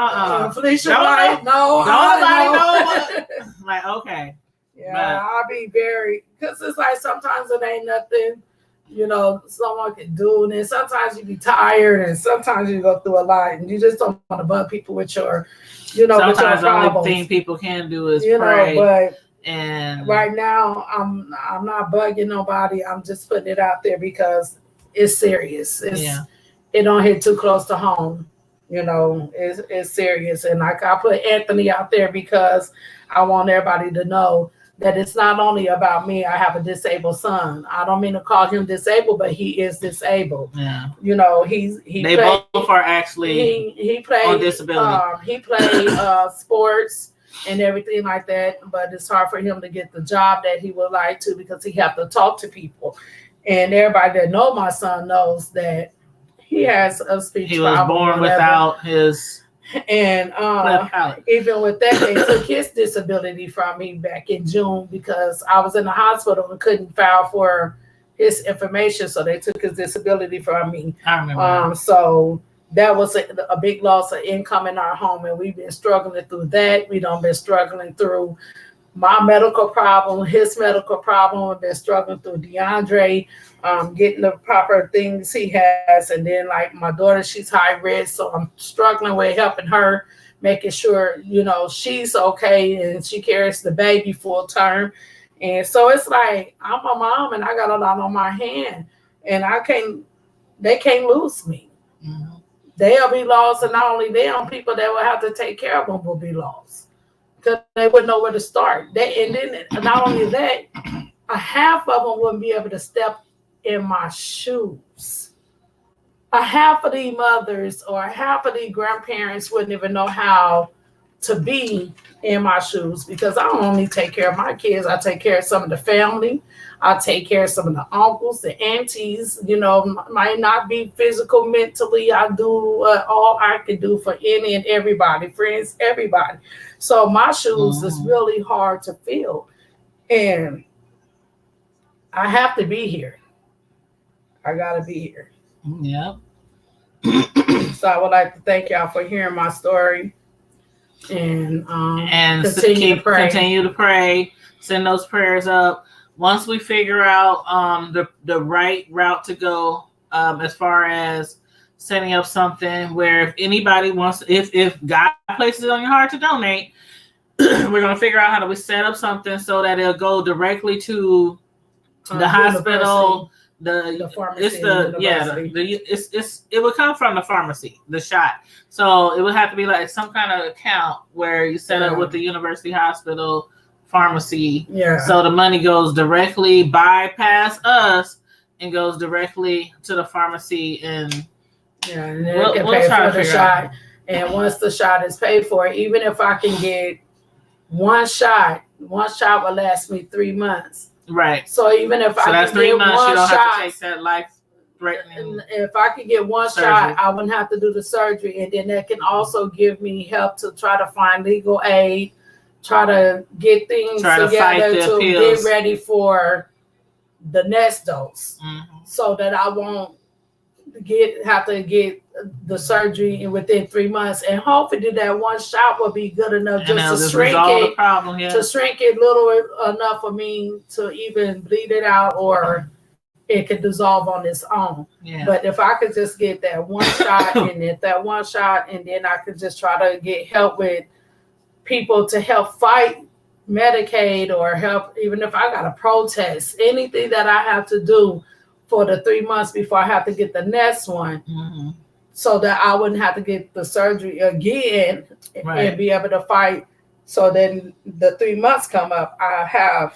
Felicia, Don't like, no, don't nobody know. I'm like, okay. Yeah, I'll be very, because it's like sometimes it ain't nothing, you know, someone can do. And then sometimes you be tired and sometimes you go through a lot and you just don't want to bug people with your, you know, Sometimes with your the only problems. thing people can do is You pray. know, but And right now I'm not bugging nobody. I'm just putting it out there because it's serious. It don't hit too close to home. You know, it's serious. And like I put Anthony out there because I want everybody to know that it's not only about me. I have a disabled son. I don't mean to call him disabled, but he is disabled. Yeah. You know, they both are actually he played on disability. He played sports and everything like that, but it's hard for him to get the job that he would like to because he have to talk to people. And everybody that know my son knows that he has a speech He was problem, born whatever. without his And palate. even with that, they took his disability from me back in June because I was in the hospital and couldn't file for his information, so they took his disability from me. I remember. So that was a big loss of income in our home, and we've been struggling through that. We don't been struggling through my medical problem, his medical problem. We've been struggling through DeAndre, getting the proper things he has. And then like my daughter, she's high risk. So I'm struggling with helping her, making sure, you know, she's okay and she carries the baby full term. And so it's like, I'm a mom and I got a lot on my hand and they can't lose me. Mm-hmm. They'll be lost. And not only them, people that will have to take care of them will be lost. Because they wouldn't know where to start. And then not only that, a half of them wouldn't be able to step in my shoes. A half of the mothers or half of the grandparents wouldn't even know how to be in my shoes because I don't only take care of my kids. I take care of some of the family. I take care of some of the uncles, the aunties, you know, might not be physical, mentally. I do all I can do for any and everybody, friends, everybody. So my shoes is really hard to fill. And I have to be here. I got to be here. Yep. So I would like to thank y'all for hearing my story. And continue to pray. Send those prayers up. Once we figure out the right route to go as far as setting up something where if anybody wants, if God places it on your heart to donate, we're going to figure out how do we set up something so that it'll go directly to the hospital, the pharmacy, it would come from the pharmacy, the shot. So it would have to be like some kind of account where you set up with the university hospital pharmacy. Yeah. So the money goes directly bypass us and goes directly to the pharmacy and we'll pay for the shot. And once the shot is paid for, even if I can get one shot will last me 3 months. Right. So even if I that's can 3 get months, one you don't shot, have to take that life-threatening. If I could get one shot, I wouldn't have to do the surgery, and then that can also give me help to try to find legal aid, try to get things together to get ready for the next dose, so that I won't have to get the surgery within 3 months, and hopefully that one shot will be good enough just to shrink it, to shrink it little enough for me to even bleed it out, or it could dissolve on its own. Yeah. But if I could just get that one shot, and then I could just try to get help with people to help fight Medicaid or help, even if I got to protest, anything that I have to do for the 3 months before I have to get the next one, so that I wouldn't have to get the surgery again and be able to fight. So then the 3 months come up, I have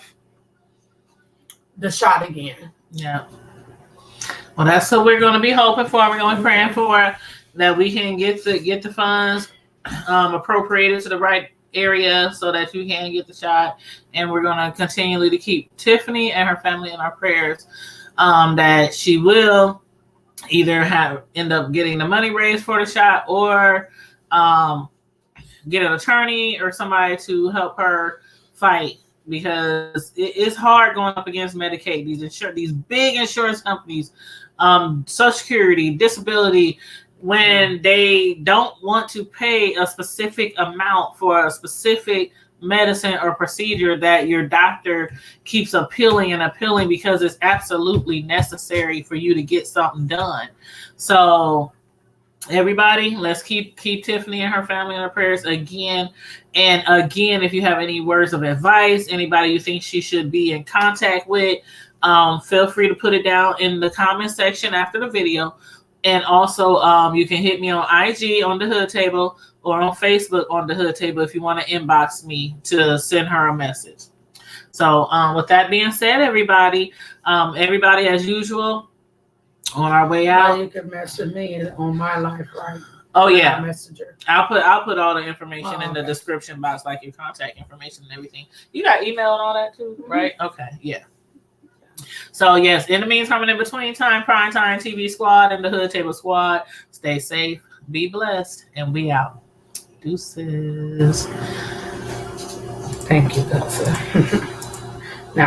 the shot again. Yeah. Well, that's what we're going to be hoping for. We're going to be praying for that we can get the funds appropriated to the right area so that you can get the shot. And we're going to continually to keep Tiffany and her family in our prayers, that she will either end up getting the money raised for the shot, or get an attorney or somebody to help her fight, because it's hard going up against Medicaid. These big insurance companies, Social Security, disability, when they don't want to pay a specific amount for a specific medicine or procedure that your doctor keeps appealing because it's absolutely necessary for you to get something done. So everybody, let's keep Tiffany and her family in our prayers again. And again, if you have any words of advice, anybody you think she should be in contact with, feel free to put it down in the comment section after the video. And also, you can hit me on IG on the Hood Table, or on Facebook on the Hood Table if you want to inbox me to send her a message. So with that being said, everybody as usual, on our way out. Now you can message me on my life, right? Oh yeah, Messenger. I'll put all the information in the description box, like your contact information and everything. You got email and all that too, right? Okay, yeah. So yes, in the meantime and in between time, Prime Time TV Squad and the Hood Table Squad, stay safe, be blessed, and we out. Deuces. Thank you, Doctor.